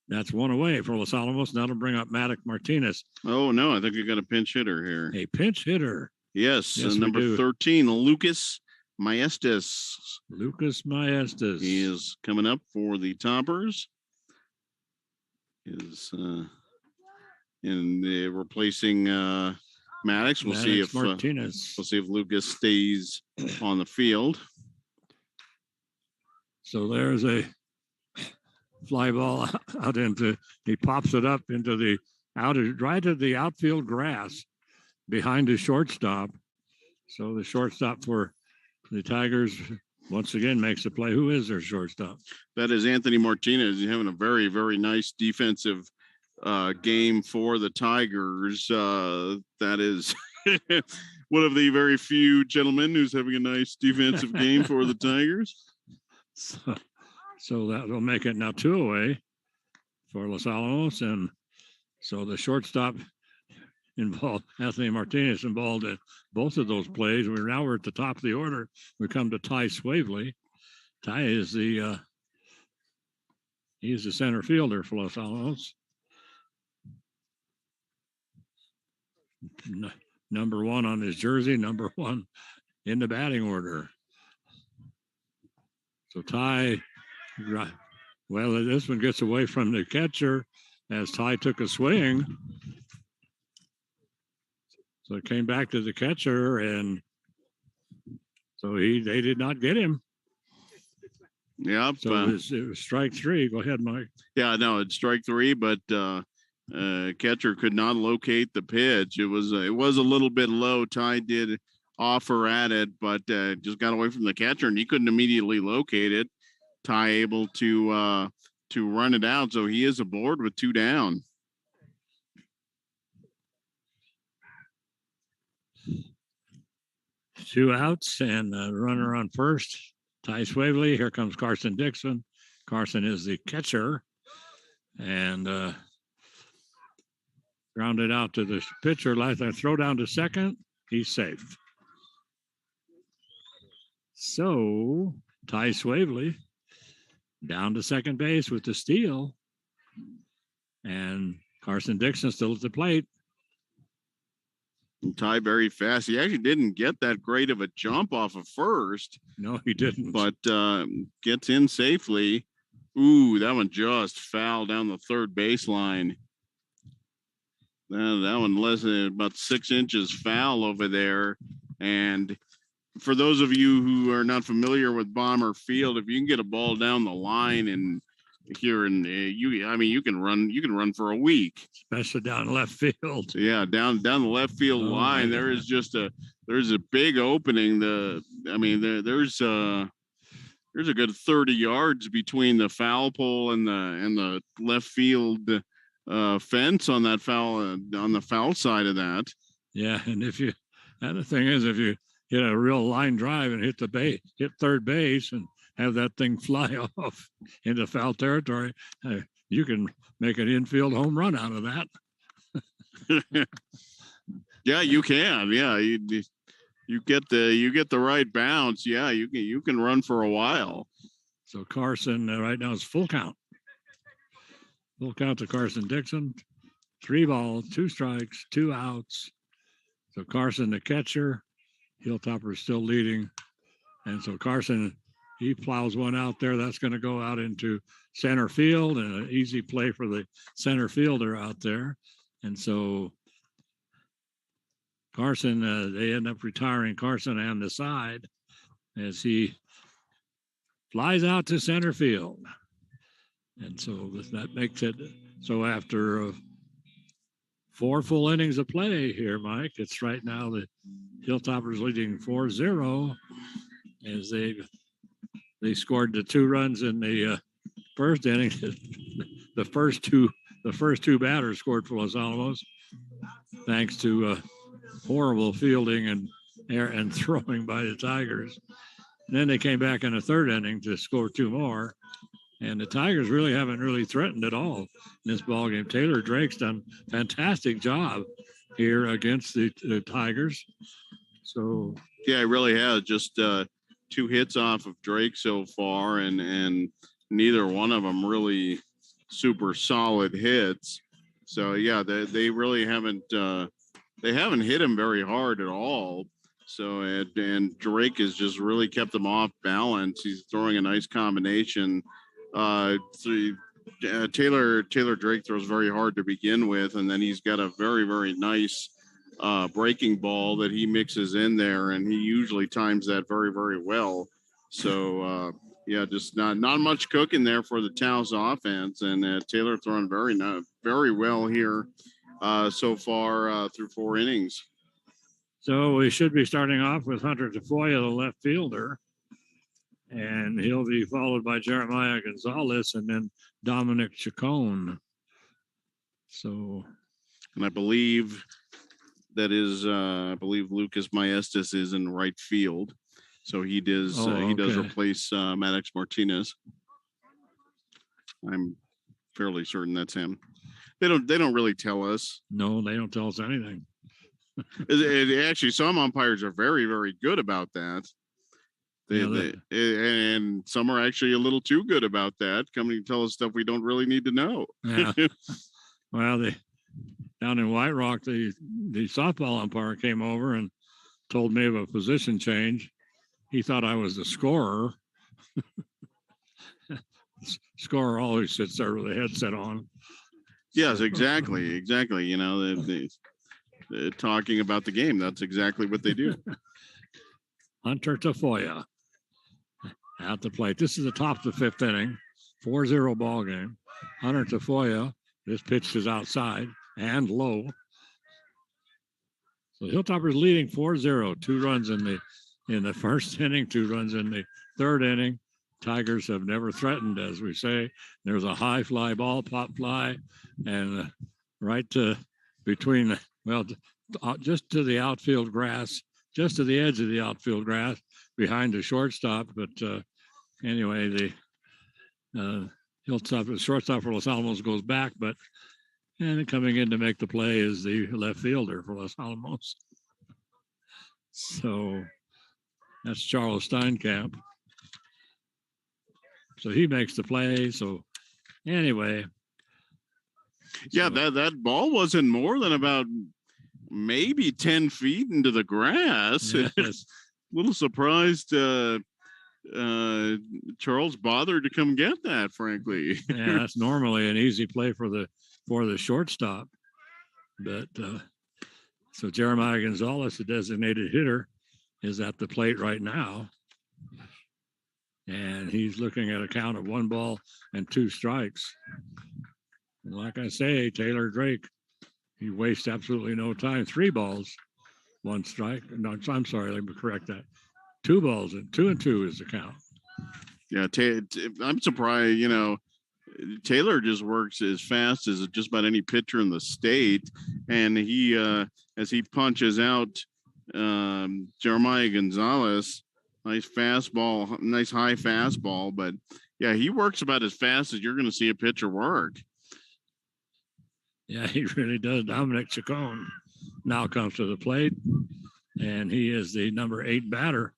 S1: that's one away for Los Alamos. That'll bring up Maddox Martinez.
S2: Oh, no, I think we got a pinch hitter here.
S1: A pinch hitter.
S2: Yes, number 13, Lucas Maestas.
S1: Lucas Maestas.
S2: He is coming up for the Toppers. Replacing Maddox. We'll see if
S1: Martinez.
S2: We'll see if Lucas stays on the field.
S1: So there's a fly ball out he pops it up into right to the outfield grass behind the shortstop. So the shortstop for the Tigers once again makes the play. Who is their shortstop?
S2: That is Anthony Martinez. He's having a very, very nice defensive game for the Tigers. That is one of the very few gentlemen who's having a nice defensive game for the Tigers.
S1: So that will make it now 2 away for Los Alamos. And so the shortstop involved, Anthony Martinez, involved in both of those plays. We're at the top of the order. We come to Ty Swavely. Ty is the center fielder for Los Alamos. Number 1 on his jersey, number 1 in the batting order. So Ty, well, this one gets away from the catcher as Ty took a swing. So it came back to the catcher, and so they did not get him.
S2: Yep.
S1: So it was strike 3. Go ahead, Mike.
S2: Yeah, no, it's strike 3, but catcher could not locate the pitch. It was a little bit low. Ty did offer at it, but just got away from the catcher, and he couldn't immediately locate it. Ty able to run it out, so he is aboard with 2 down.
S1: 2 outs and a runner on first. Ty Swavely. Here comes Carson Dixon. Carson is the catcher. And grounded out to the pitcher. Like a throw down to second. He's safe. So Ty Swavely down to second base with the steal. And Carson Dixon still at the plate.
S2: And Ty very fast. He actually didn't get that great of a jump off of first.
S1: No, he didn't.
S2: But gets in safely. Ooh, that one just foul down the third baseline. That one less than about 6 inches foul over there. And for those of you who are not familiar with Bomber Field, if you can get a ball down the line and here in you can run for a week,
S1: especially down left field.
S2: Yeah, down the left field line. There's a big opening. There's a good 30 yards between the foul pole and the left field fence on that on the foul side of that.
S1: Yeah, and the thing is, if you hit a real line drive and hit third base and have that thing fly off into foul territory, you can make an infield home run out of that.
S2: Yeah, you can. Yeah, you get the right bounce. Yeah, you can run for a while.
S1: So Carson right now is full count. Full count to Carson Dixon. 3 balls, 2 strikes, 2 outs. So Carson, the catcher, Hilltopper is still leading. And so Carson, he plows one out there. That's going to go out into center field, and an easy play for the center fielder out there. And so Carson, they end up retiring Carson on the side as he flies out to center field. And so that makes it so after 4 full innings of play here, Mike, it's right now the Hilltoppers leading 4-0 as they scored the 2 runs in the first inning. The first two batters scored for Los Alamos, thanks to horrible fielding and throwing by the Tigers. And then they came back in the 3rd inning to score 2 more. And the Tigers haven't threatened at all in this ballgame. Taylor Drake's done a fantastic job here against the Tigers. So
S2: yeah, he really has. Just 2 hits off of Drake so far, and neither one of them really super solid hits. So yeah, they really haven't hit him very hard at all. So and Drake has just really kept them off balance. He's throwing a nice combination. Taylor Drake throws very hard to begin with, and then he's got a very, very nice breaking ball that he mixes in there, and he usually times that very, very well. So yeah, just not much cooking there for the Taos offense, and Taylor throwing very well here so far through 4 innings.
S1: So we should be starting off with Hunter Tafoya, the left fielder. And he'll be followed by Jeremiah Gonzalez and then Dominic Chacon. So,
S2: and I believe Lucas Maestas is in right field. So he does replace Maddox Martinez. I'm fairly certain that's him. They don't really tell us.
S1: No, they don't tell us anything.
S2: Actually, some umpires are very, very good about that. And some are actually a little too good about that, coming to tell us stuff we don't really need to know.
S1: Yeah. Well, down in White Rock, the softball umpire came over and told me of a position change. He thought I was the scorer. Scorer always sits there with a headset on.
S2: Yes, exactly. You know, they're talking about the game. That's exactly what they do.
S1: Hunter Tafoya at the plate. This is the top of the 5th inning, 4-0 ball game. Hunter Tafoya, this pitch is outside and low. So Hilltoppers leading 4-0, 2 runs in the first inning, 2 runs in the 3rd inning. Tigers have never threatened, as we say. There's a high fly ball, pop fly, and right to between, just to the outfield grass just to the edge of the outfield grass behind the shortstop. But anyway, the shortstop for Los Alamos goes back, and coming in to make the play is the left fielder for Los Alamos. So that's Charles Steinkamp. So he makes the play. So anyway.
S2: Yeah, that ball wasn't more than about maybe 10 feet into the grass.
S1: Yes.
S2: A little surprised Charles bothered to come get that, frankly.
S1: Yeah, that's normally an easy play for the shortstop. But so Jeremiah Gonzalez, the designated hitter, is at the plate right now. And he's looking at a count of 1 ball and 2 strikes. And like I say, Taylor Drake, he wastes absolutely no time. 3 balls, 1 strike. No, I'm sorry, let me correct that. 2 balls and 2 and 2 is the count.
S2: Yeah, I'm surprised, Taylor just works as fast as just about any pitcher in the state. And he, as he punches out Jeremiah Gonzalez, nice fastball, nice high fastball. But yeah, he works about as fast as you're going to see a pitcher work.
S1: Yeah, he really does. Dominic Chacon now comes to the plate, and he is the number 8 batter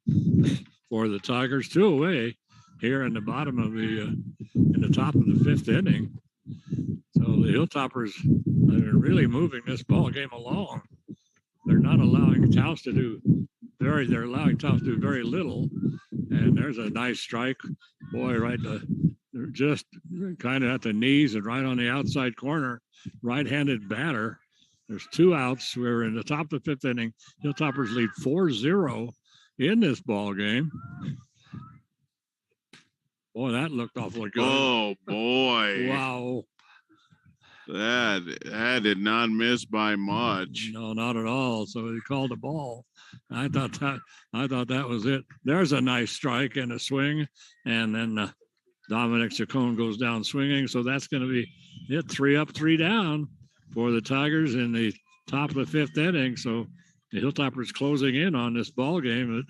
S1: for the Tigers. 2 away here in the bottom of in the top of the 5th inning. So the Hilltoppers are really moving this ball game along. They're not allowing Taos to do they're allowing Taos to do very little. And there's a nice strike. Boy, they're just kind of at the knees and right on the outside corner. Right-handed batter. There's 2 outs. We're in the top of the 5th inning. Hilltoppers lead 4-0 in this ball game. Boy, that looked awfully good.
S2: Oh boy!
S1: Wow,
S2: that did not miss by much.
S1: No, not at all. So he called a ball. I thought that was it. There's a nice strike and a swing, and then Dominic Chacon goes down swinging. So that's going to be it. 3 up, 3 down for the Tigers in the top of the 5th inning. So the Hilltoppers closing in on this ball game.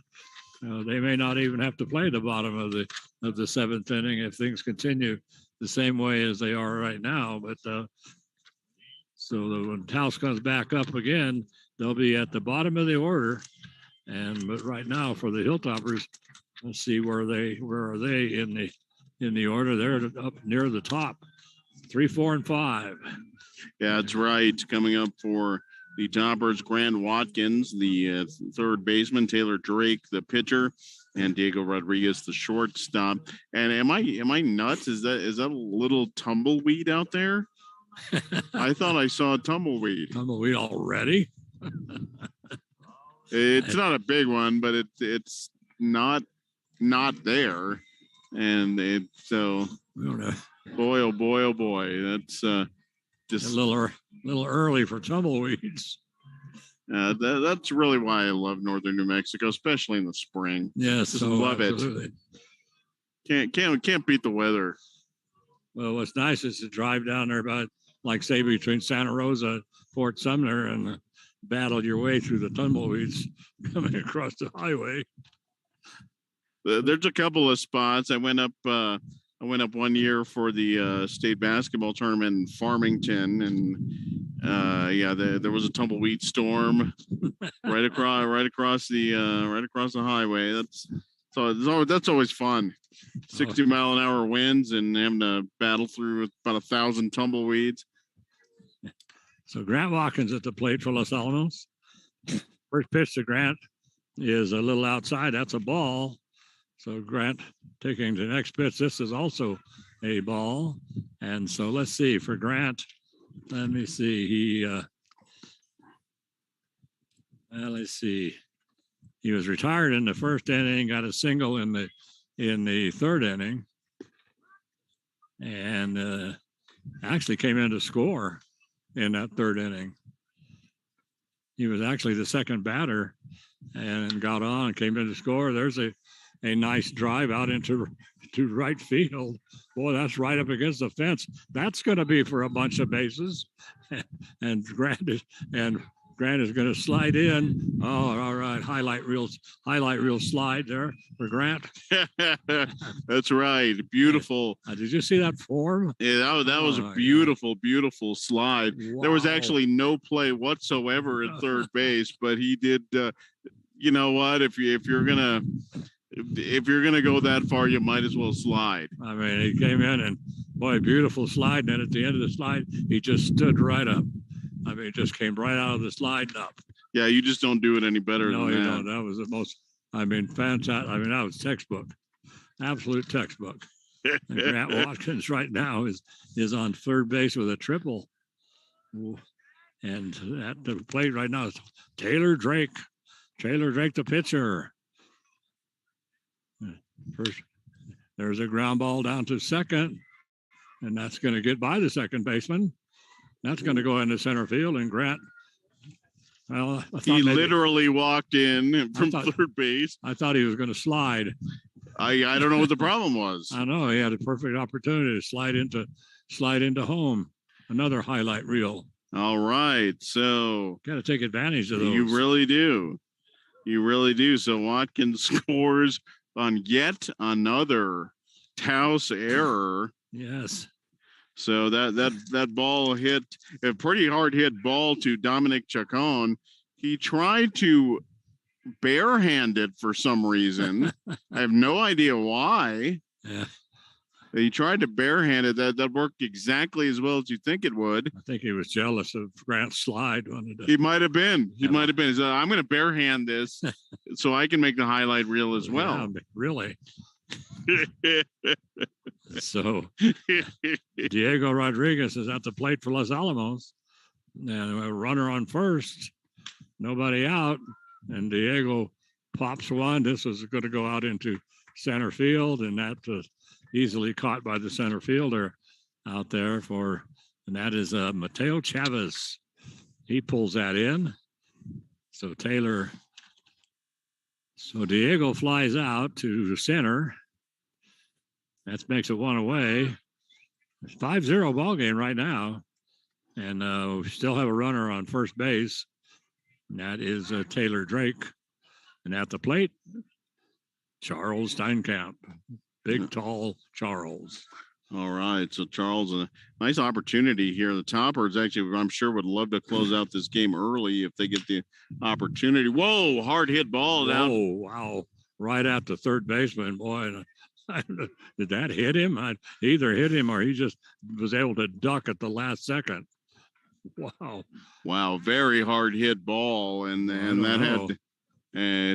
S1: They may not even have to play the bottom of the 7th inning if things continue the same way as they are right now. But so when Taos comes back up again, they'll be at the bottom of the order. But right now for the Hilltoppers, let's see where are they in the order? They're up near the top, 3, 4, and 5.
S2: Yeah, that's right. Coming up for the Toppers, Grant Watkins, the 3rd baseman, Taylor Drake, the pitcher, and Diego Rodriguez, the shortstop. And am I nuts? Is that a little tumbleweed out there? I thought I saw a tumbleweed.
S1: Tumbleweed already?
S2: It's not a big one, but it's not there. And so boy, oh boy, oh boy, that's just
S1: a little early for tumbleweeds.
S2: That's really why I love northern New Mexico, especially in the spring.
S1: Yes,
S2: just love absolutely. It. Can't beat the weather.
S1: Well, what's nice is to drive down there about, like say, between Santa Rosa and Fort Sumner and battle your way through the tumbleweeds coming across the highway.
S2: There's a couple of spots. I went up one year for the state basketball tournament in Farmington, and there was a tumbleweed storm right across the highway. That's always fun. 60-mile-an-hour winds and having to battle through about 1,000 tumbleweeds.
S1: So Grant Watkins at the plate for Los Alamos. First pitch to Grant is a little outside. That's a ball. So Grant taking the next pitch. This is also a ball. And so let's see for Grant. Let me see. Let's see. He was retired in the 1st inning, got a single in the 3rd inning, and actually came in to score in that 3rd inning. He was actually the 2nd batter and got on and came in to score. There's a nice drive out into right field. Boy, that's right up against the fence. That's going to be for a bunch of bases. And Grant and Grant is going to slide in. Oh, all right. Highlight reel slide there for Grant.
S2: That's right. Beautiful.
S1: Did you see that form?
S2: Yeah, that was a beautiful, beautiful slide. Wow. There was actually no play whatsoever at third base, but he did. You know what? If you're gonna go that far, you might as well slide.
S1: I mean, he came in and boy, beautiful slide. And then at the end of the slide, he just stood right up. I mean, it just came right out of the slide and up.
S2: Yeah, you just don't do it any better than that. No, you don't.
S1: That was the most, fantastic. I mean, that was textbook, absolute textbook. And Grant Watkins right now is on third base with a triple. And at the plate right now is Taylor Drake. Taylor Drake, the pitcher. First, there's a ground ball down to second, and that's going to get by the second baseman. That's going to go into center field, and Grant. Well,
S2: he literally walked in from third base.
S1: I thought he was going to slide.
S2: I don't know what the problem was.
S1: I know he had a perfect opportunity to slide into home. Another highlight reel.
S2: All right, so
S1: got to take advantage of those.
S2: You really do. You really do. So Watkins scores on yet another Taos error.
S1: Yes.
S2: So that ball hit a pretty hard hit ball to Dominic Chacon. He tried to barehand it for some reason. I have no idea why.
S1: Yeah.
S2: He tried to barehand it. That worked exactly as well as you think it would.
S1: I think he was jealous of Grant's slide.
S2: He might have been. He might have been. He said, I'm going to barehand this so I can make the highlight reel as well.
S1: Yeah, really? So Diego Rodriguez is at the plate for Los Alamos, and a runner on first, nobody out, and Diego pops one. This was going to go out into center field, and that was easily caught by the center fielder out there and that is Mateo Chavez. He pulls that in. So Diego flies out to center. That makes it one away. It's 5-0 ball game right now. And we still have a runner on first base. And that is Taylor Drake. And at the plate, Charles Steinkamp. Big, tall Charles.
S2: All right. So Charles, a nice opportunity here. The Toppers actually, I'm sure, would love to close out this game early if they get the opportunity. Whoa, hard hit ball down.
S1: Oh, wow. Right at the third baseman. Boy, did that hit him? He either hit him or he just was able to duck at the last second. Wow.
S2: Very hard hit ball. And that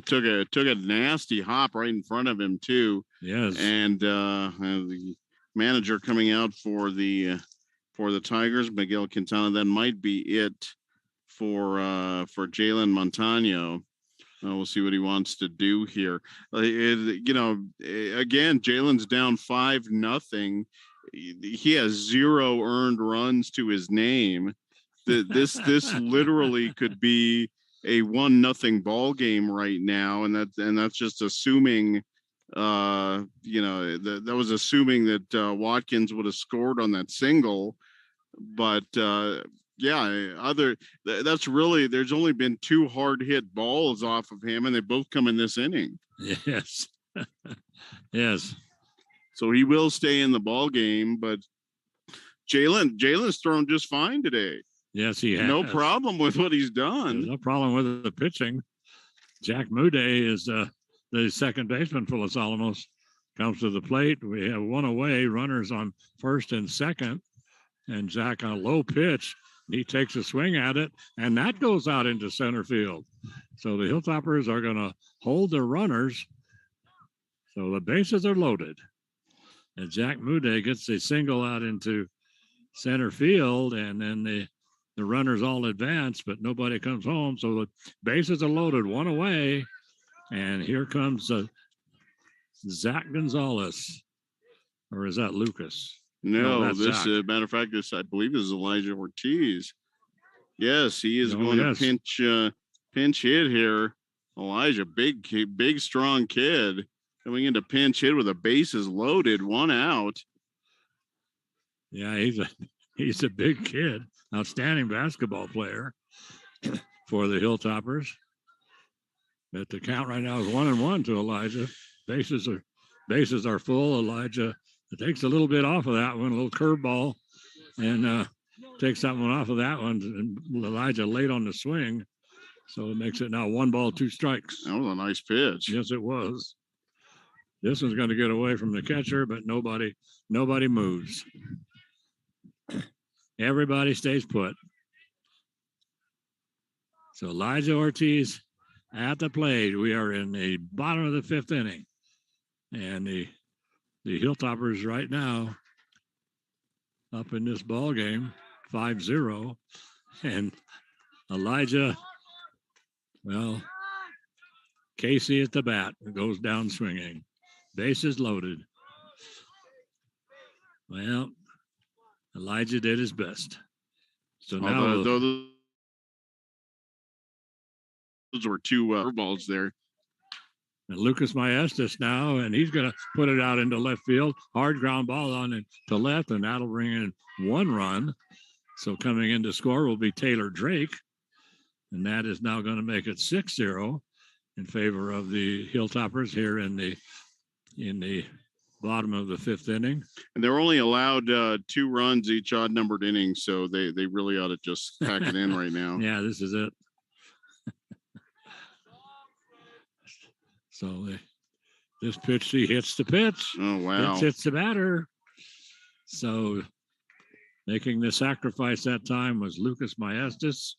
S2: took a nasty hop right in front of him too.
S1: Yes.
S2: And the manager coming out for the Tigers, Miguel Quintana. That might be it for Jalen Montano. We'll see what he wants to do here. Again, Jalen's down 5-0. He has 0 earned runs to his name. This literally could be a 1-0 ball game right now, and that's just assuming. That was assuming that Watkins would have scored on that single, but. That's really, there's only been 2 hard hit balls off of him, and they both come in this inning.
S1: Yes. Yes.
S2: So he will stay in the ball game, but Jalen's thrown just fine today.
S1: Yes, he has.
S2: No problem with what he's done.
S1: There's no problem with the pitching. Jack Muday is the second baseman for Los Alamos. Comes to the plate. We have one away, runners on first and second, and Jack on a low pitch. He takes a swing at it, and that goes out into center field. So the Hilltoppers are going to hold their runners. So the bases are loaded. And Jack Muday gets a single out into center field, and then the runners all advance, but nobody comes home. So the bases are loaded, one away. And here comes Zach Gonzalez. Or is that Lucas?
S2: No, this matter of fact, I believe this is Elijah Ortiz. Yes, he is going to pinch hit here. Elijah, big, strong kid coming into pinch hit with the bases loaded, 1 out.
S1: Yeah, he's a big kid, outstanding basketball player. for the Hilltoppers. But the count right now is 1-1 to Elijah. Bases are full. Elijah takes a little bit off of that one, a little curveball, and takes that one off of that one. And Elijah late on the swing, so it makes it now 1 ball, 2 strikes.
S2: That was a nice pitch.
S1: Yes, it was. This one's going to get away from the catcher, but nobody moves. Everybody stays put. So Elijah Ortiz at the plate. We are in the bottom of the 5th inning. And the Hilltoppers right now up in this ball game, 5-0. And Elijah, well, Casey at the bat goes down swinging. Bases loaded. Well, Elijah did his best. So now
S2: those were 2 balls there.
S1: And Lucas Maestas now, and he's going to put it out into left field. Hard ground ball on it to left, and that'll bring in 1 run. So coming in to score will be Taylor Drake, and that is now going to make it 6-0 in favor of the Hilltoppers here in the bottom of the 5th inning.
S2: And they're only allowed 2 runs each odd numbered inning, so they really ought to just pack it in right now.
S1: Yeah, this is it. So this pitch, he hits the pitch.
S2: Oh, wow.
S1: Hits the batter. So making the sacrifice that time was Lucas Maestas.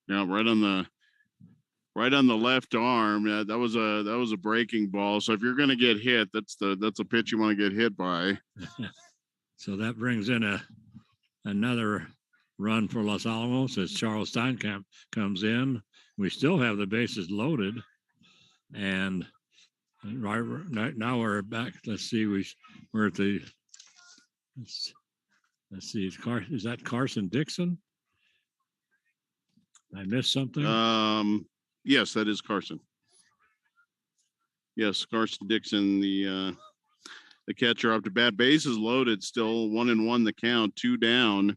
S2: Yeah, right on the left arm. That was a breaking ball. So if you're going to get hit, that's a pitch you want to get hit by.
S1: So that brings in another run for Los Alamos as Charles Steinkamp comes in. We still have the bases loaded, and right now we're back. Let's see, we're at the. Let's see. Is that Carson Dixon? I missed something.
S2: Yes, that is Carson. Yes, Carson Dixon, the catcher up to bat. Bases loaded, still 1-1 the count, 2 down,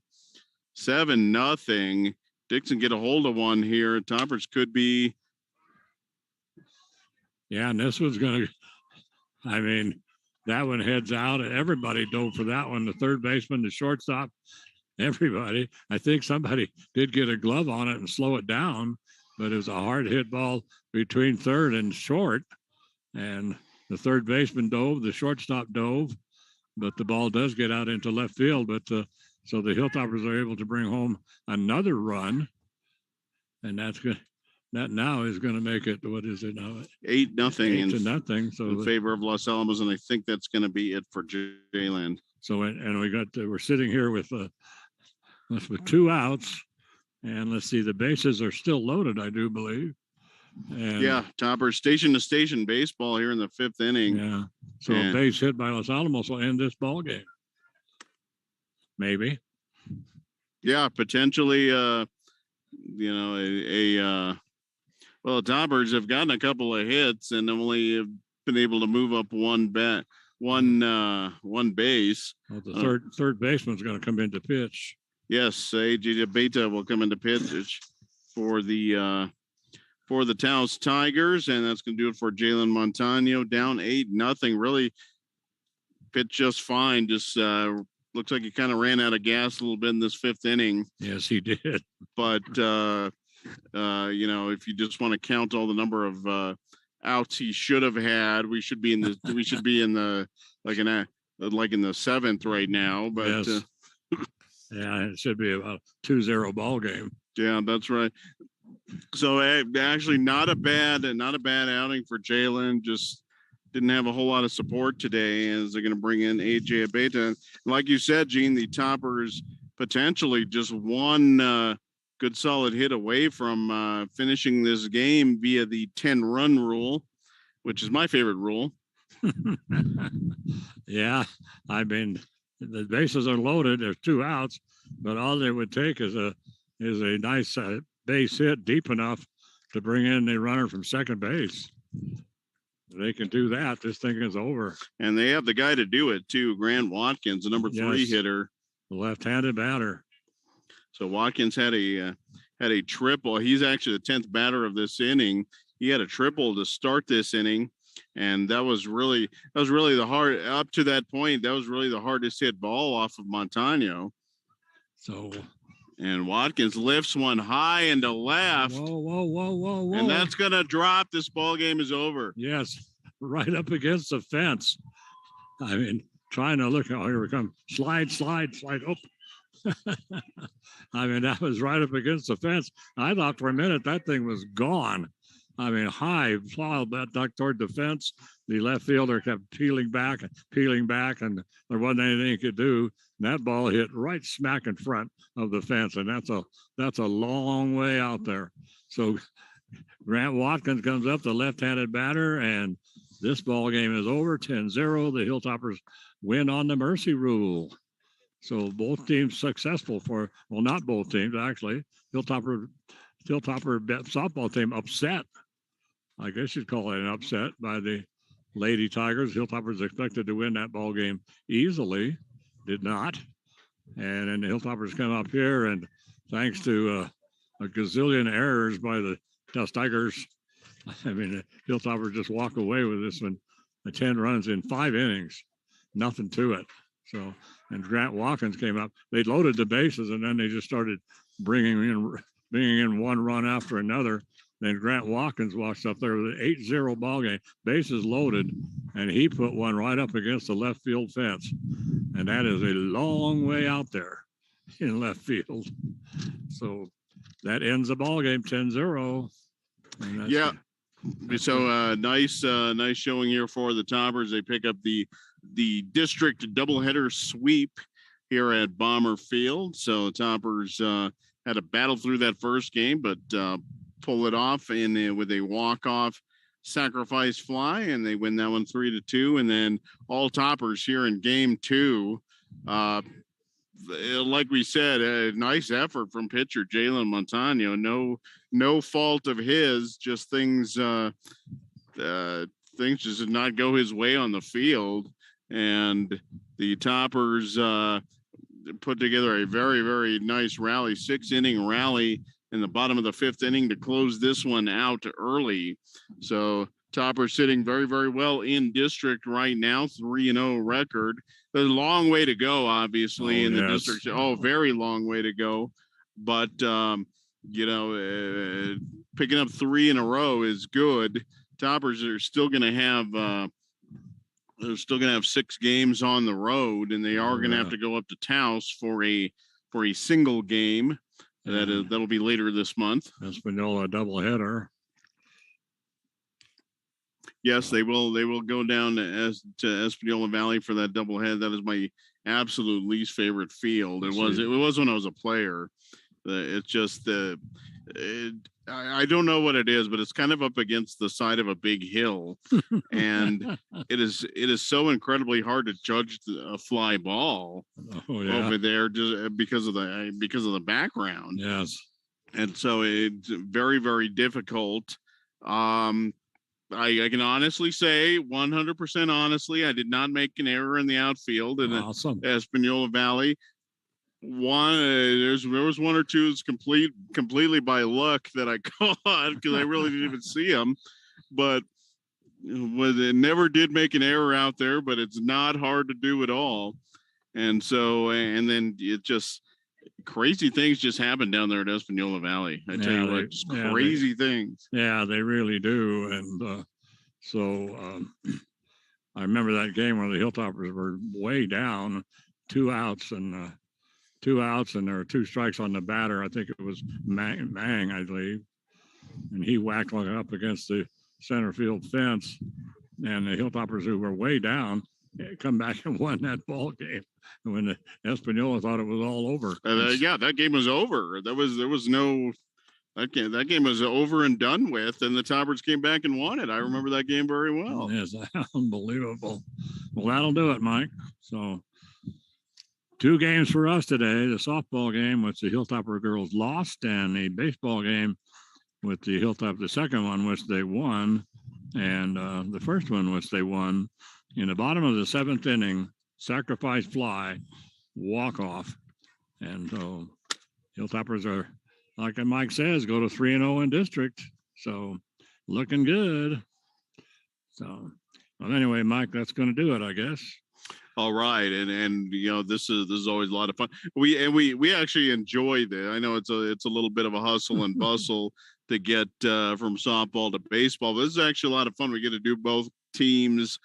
S2: 7-0. Dixon get a hold of one here. Toppers could be.
S1: Yeah, and this one's going to, I mean, that one heads out. Everybody dove for that one. The third baseman, the shortstop, everybody. I think somebody did get a glove on it and slow it down, but it was a hard hit ball between third and short. And the third baseman dove, the shortstop dove, but the ball does get out into left field. But so the Hilltoppers are able to bring home another run, and that's good. That now is going to make it. What is it now?
S2: 8-0.
S1: 8-0. So
S2: in favor of Los Alamos, and I think that's going to be it for Jayland.
S1: So and we're sitting here with 2 outs, and let's see, the bases are still loaded, I do believe. And
S2: yeah, Toppers station to station baseball here in the 5th inning.
S1: Yeah. So a base hit by Los Alamos will end this ball game. Maybe.
S2: Yeah, potentially. Well, the Toppers have gotten a couple of hits and only have been able to move up one base.
S1: Well, the third baseman's going to come in to pitch.
S2: Yes, AJ Beta will come into pitch for the Taos Tigers, and that's going to do it for Jalen Montano. Down 8-0. Really pitched just fine. Just looks like he kind of ran out of gas a little bit in this 5th inning.
S1: Yes, he did.
S2: But if you just want to count all the number of outs he should have had, we should be in the like in the 7th right now. But
S1: yes. Yeah, it should be about 2-0 ball game.
S2: Yeah, that's right. So actually not a bad outing for Jalen. Just didn't have a whole lot of support today as they're going to bring in AJ Abeta. Like you said, Gene, the Toppers potentially just one good solid hit away from finishing this game via the 10-run rule, which is my favorite rule.
S1: Yeah, I mean, the bases are loaded. There's 2 outs, but all they would take is a nice base hit deep enough to bring in the runner from second base. They can do that. This thing is over.
S2: And they have the guy to do it too, Grant Watkins, the number 3 hitter.
S1: The left-handed batter.
S2: So Watkins had a triple. He's actually the 10th batter of this inning. He had a triple to start this inning, and that was really the hard up to that point. That was really the hardest hit ball off of Montano.
S1: So,
S2: and Watkins lifts one high into left.
S1: Whoa.
S2: And that's going to drop. This ball game is over.
S1: Yes, right up against the fence. I mean, trying to look. Oh, here we come. Slide. Oh. I mean, that was right up against the fence. I thought for a minute that thing was gone. I mean, high, plowed that duck toward the fence. The left fielder kept peeling back, and there wasn't anything he could do. And that ball hit right smack in front of the fence, and that's a long way out there. So Grant Watkins comes up, the left-handed batter, and this ball game is over, 10-0. The Hilltoppers win on the mercy rule. So both teams successful not both teams, actually. Hilltopper softball team upset. I guess you'd call it an upset by the Lady Tigers. Hilltoppers expected to win that ball game easily, did not. And then the Hilltoppers come up here, and thanks to a gazillion errors by the Taos Tigers, I mean, the Hilltoppers just walk away with this one, 10 runs in 5 innings, nothing to it. So, and Grant Watkins came up. They loaded the bases, and then they just started bringing in one run after another. Then Grant Watkins walks up there with an 8-0 ball game, bases loaded, and he put one right up against the left field fence. And that is a long way out there in left field. So that ends the ball game 10-0.
S2: Yeah. So nice showing here for the Toppers. They pick up the district doubleheader sweep here at Bomber Field. So the Toppers had to battle through that first game, but pull it off with a walk-off sacrifice fly, and they win that one 3-2. And then all Toppers here in game 2. Like we said, a nice effort from pitcher Jalen Montano. No fault of his, just things just did not go his way on the field, and the Toppers put together a very, very nice rally, 6-inning rally in the bottom of the 5th inning to close this one out early. So Toppers sitting very, very well in district right now, 3-0 record. There's a long way to go, obviously, the district. Very long way to go. But, picking up 3 in a row is good. Toppers are still going to have they're still going to have 6 games on the road, and they are going to have to go up to Taos for a single game. That'll be later this month.
S1: Espanola doubleheader.
S2: Yes, they will go down to Espanola Valley for that doublehead. That is my absolute least favorite field. It was when I was a player. It's just I don't know what it is, but it's kind of up against the side of a big hill, and it is so incredibly hard to judge a fly ball over there just because of the background.
S1: Yes,
S2: and so it's very, very difficult. I can honestly say, 100% honestly, I did not make an error in the outfield in Espanola Valley. There was 1 or 2 completely by luck that I caught because I really didn't even see them, but it never did make an error out there. But it's not hard to do at all, and then it just crazy things just happen down there at Espanola Valley. I tell you what, just crazy things.
S1: Yeah, they really do, and I remember that game where the Hilltoppers were way down, 2 outs, and there were 2 strikes on the batter. I think it was Mang, I believe. And he whacked one up against the center field fence. And the Hilltoppers, who were way down, come back and won that ball game. And when the Espanola thought it was all over.
S2: That game was over. There was no that game was over and done with, and the Toppers came back and won it. I remember that game very well.
S1: Yes, unbelievable. Well, that'll do it, Mike. So 2 games for us today. The softball game, which the Hilltopper girls lost, and the baseball game with the Hilltop, the second one, which they won, and the first one, which they won in the bottom of the 7th inning, sacrifice fly, walk off. And so Hilltoppers are, like Mike says, go to 3-0 in district. So looking good. So, well, anyway, Mike, that's going to do it, I guess.
S2: All right, and you know this is always a lot of fun. We actually enjoy that. I know it's a little bit of a hustle and bustle to get from softball to baseball, but this is actually a lot of fun. We get to do both teams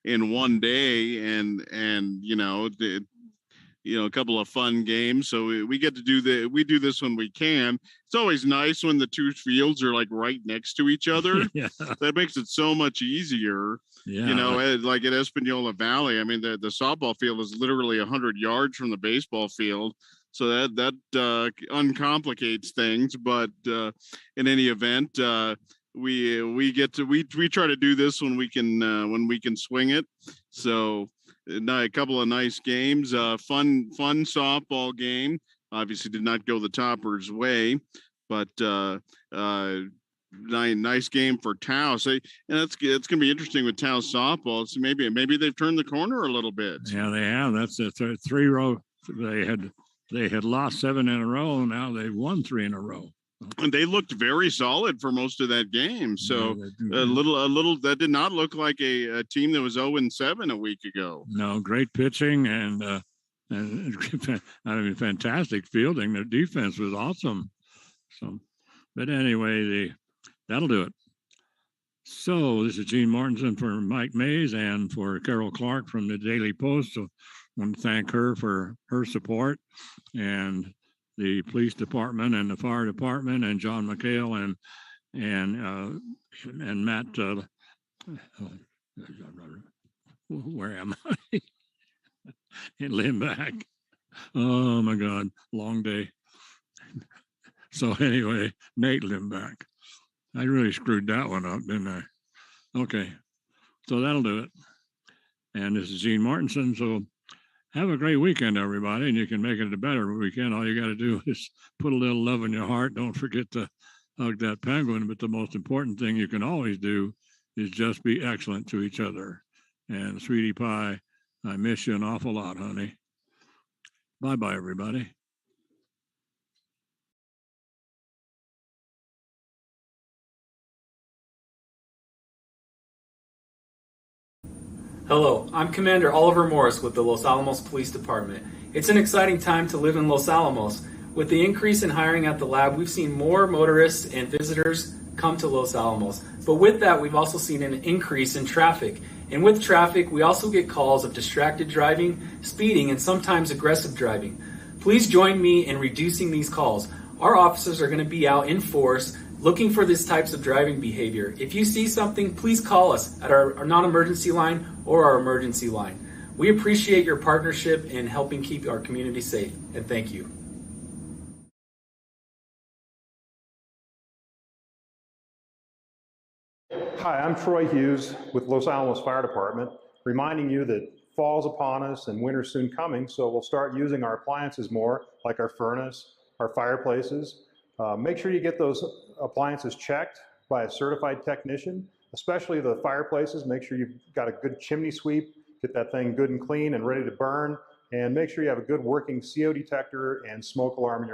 S2: in one day, and you know a couple of fun games. So we get to we do this when we can. It's always nice when the two fields are like right next to each other.
S1: Yeah.
S2: That makes it so much easier.
S1: Yeah.
S2: You know, like at Espanola Valley, I mean, the softball field is literally 100 yards from the baseball field. So that uncomplicates things. But in any event, we try to do this when we can swing it. So a couple of nice games, fun softball game. Obviously did not go the Toppers' way, but nice game for Taos. And it's going to be interesting with Taos softball. So maybe they've turned the corner a little bit.
S1: Yeah, they have. That's a 3-row. They had lost 7 in a row. Now they've won 3 in a row.
S2: And they looked very solid for most of that game. So a little that did not look like a team that was 0-7 a week ago.
S1: No, great pitching and I mean fantastic fielding. Their defense was awesome. So, but anyway, that'll do it. So this is Gene Mortensen for Mike Mays and for Carol Clark from the Daily Post. So I want to thank her for her support and the police department and the fire department and John McHale and Matt. Where am I? In Limback. Oh my God, long day. So anyway, Nate Limback. I really screwed that one up, didn't I? Okay, so that'll do it. And this is Gene Mortensen. So have a great weekend, everybody, and you can make it a better weekend. All you got to do is put a little love in your heart. Don't forget to hug that penguin. But the most important thing you can always do is just be excellent to each other. And Sweetie Pie, I miss you an awful lot, honey. Bye-bye, everybody.
S3: Hello, I'm Commander Oliver Morris with the Los Alamos Police Department. It's an exciting time to live in Los Alamos. With the increase in hiring at the lab, we've seen more motorists and visitors come to Los Alamos. But with that, we've also seen an increase in traffic. And with traffic, we also get calls of distracted driving, speeding, and sometimes aggressive driving. Please join me in reducing these calls. Our officers are going to be out in force looking for these types of driving behavior. If you see something, please call us at our non-emergency line or our emergency line. We appreciate your partnership in helping keep our community safe, and thank you.
S4: Hi, I'm Troy Hughes with Los Alamos Fire Department, reminding you that fall's upon us and winter's soon coming, so we'll start using our appliances more, like our furnace, our fireplaces. Make sure you get those appliances checked by a certified technician, especially the fireplaces. Make sure you've got a good chimney sweep, get that thing good and clean and ready to burn, and make sure you have a good working CO detector and smoke alarm in your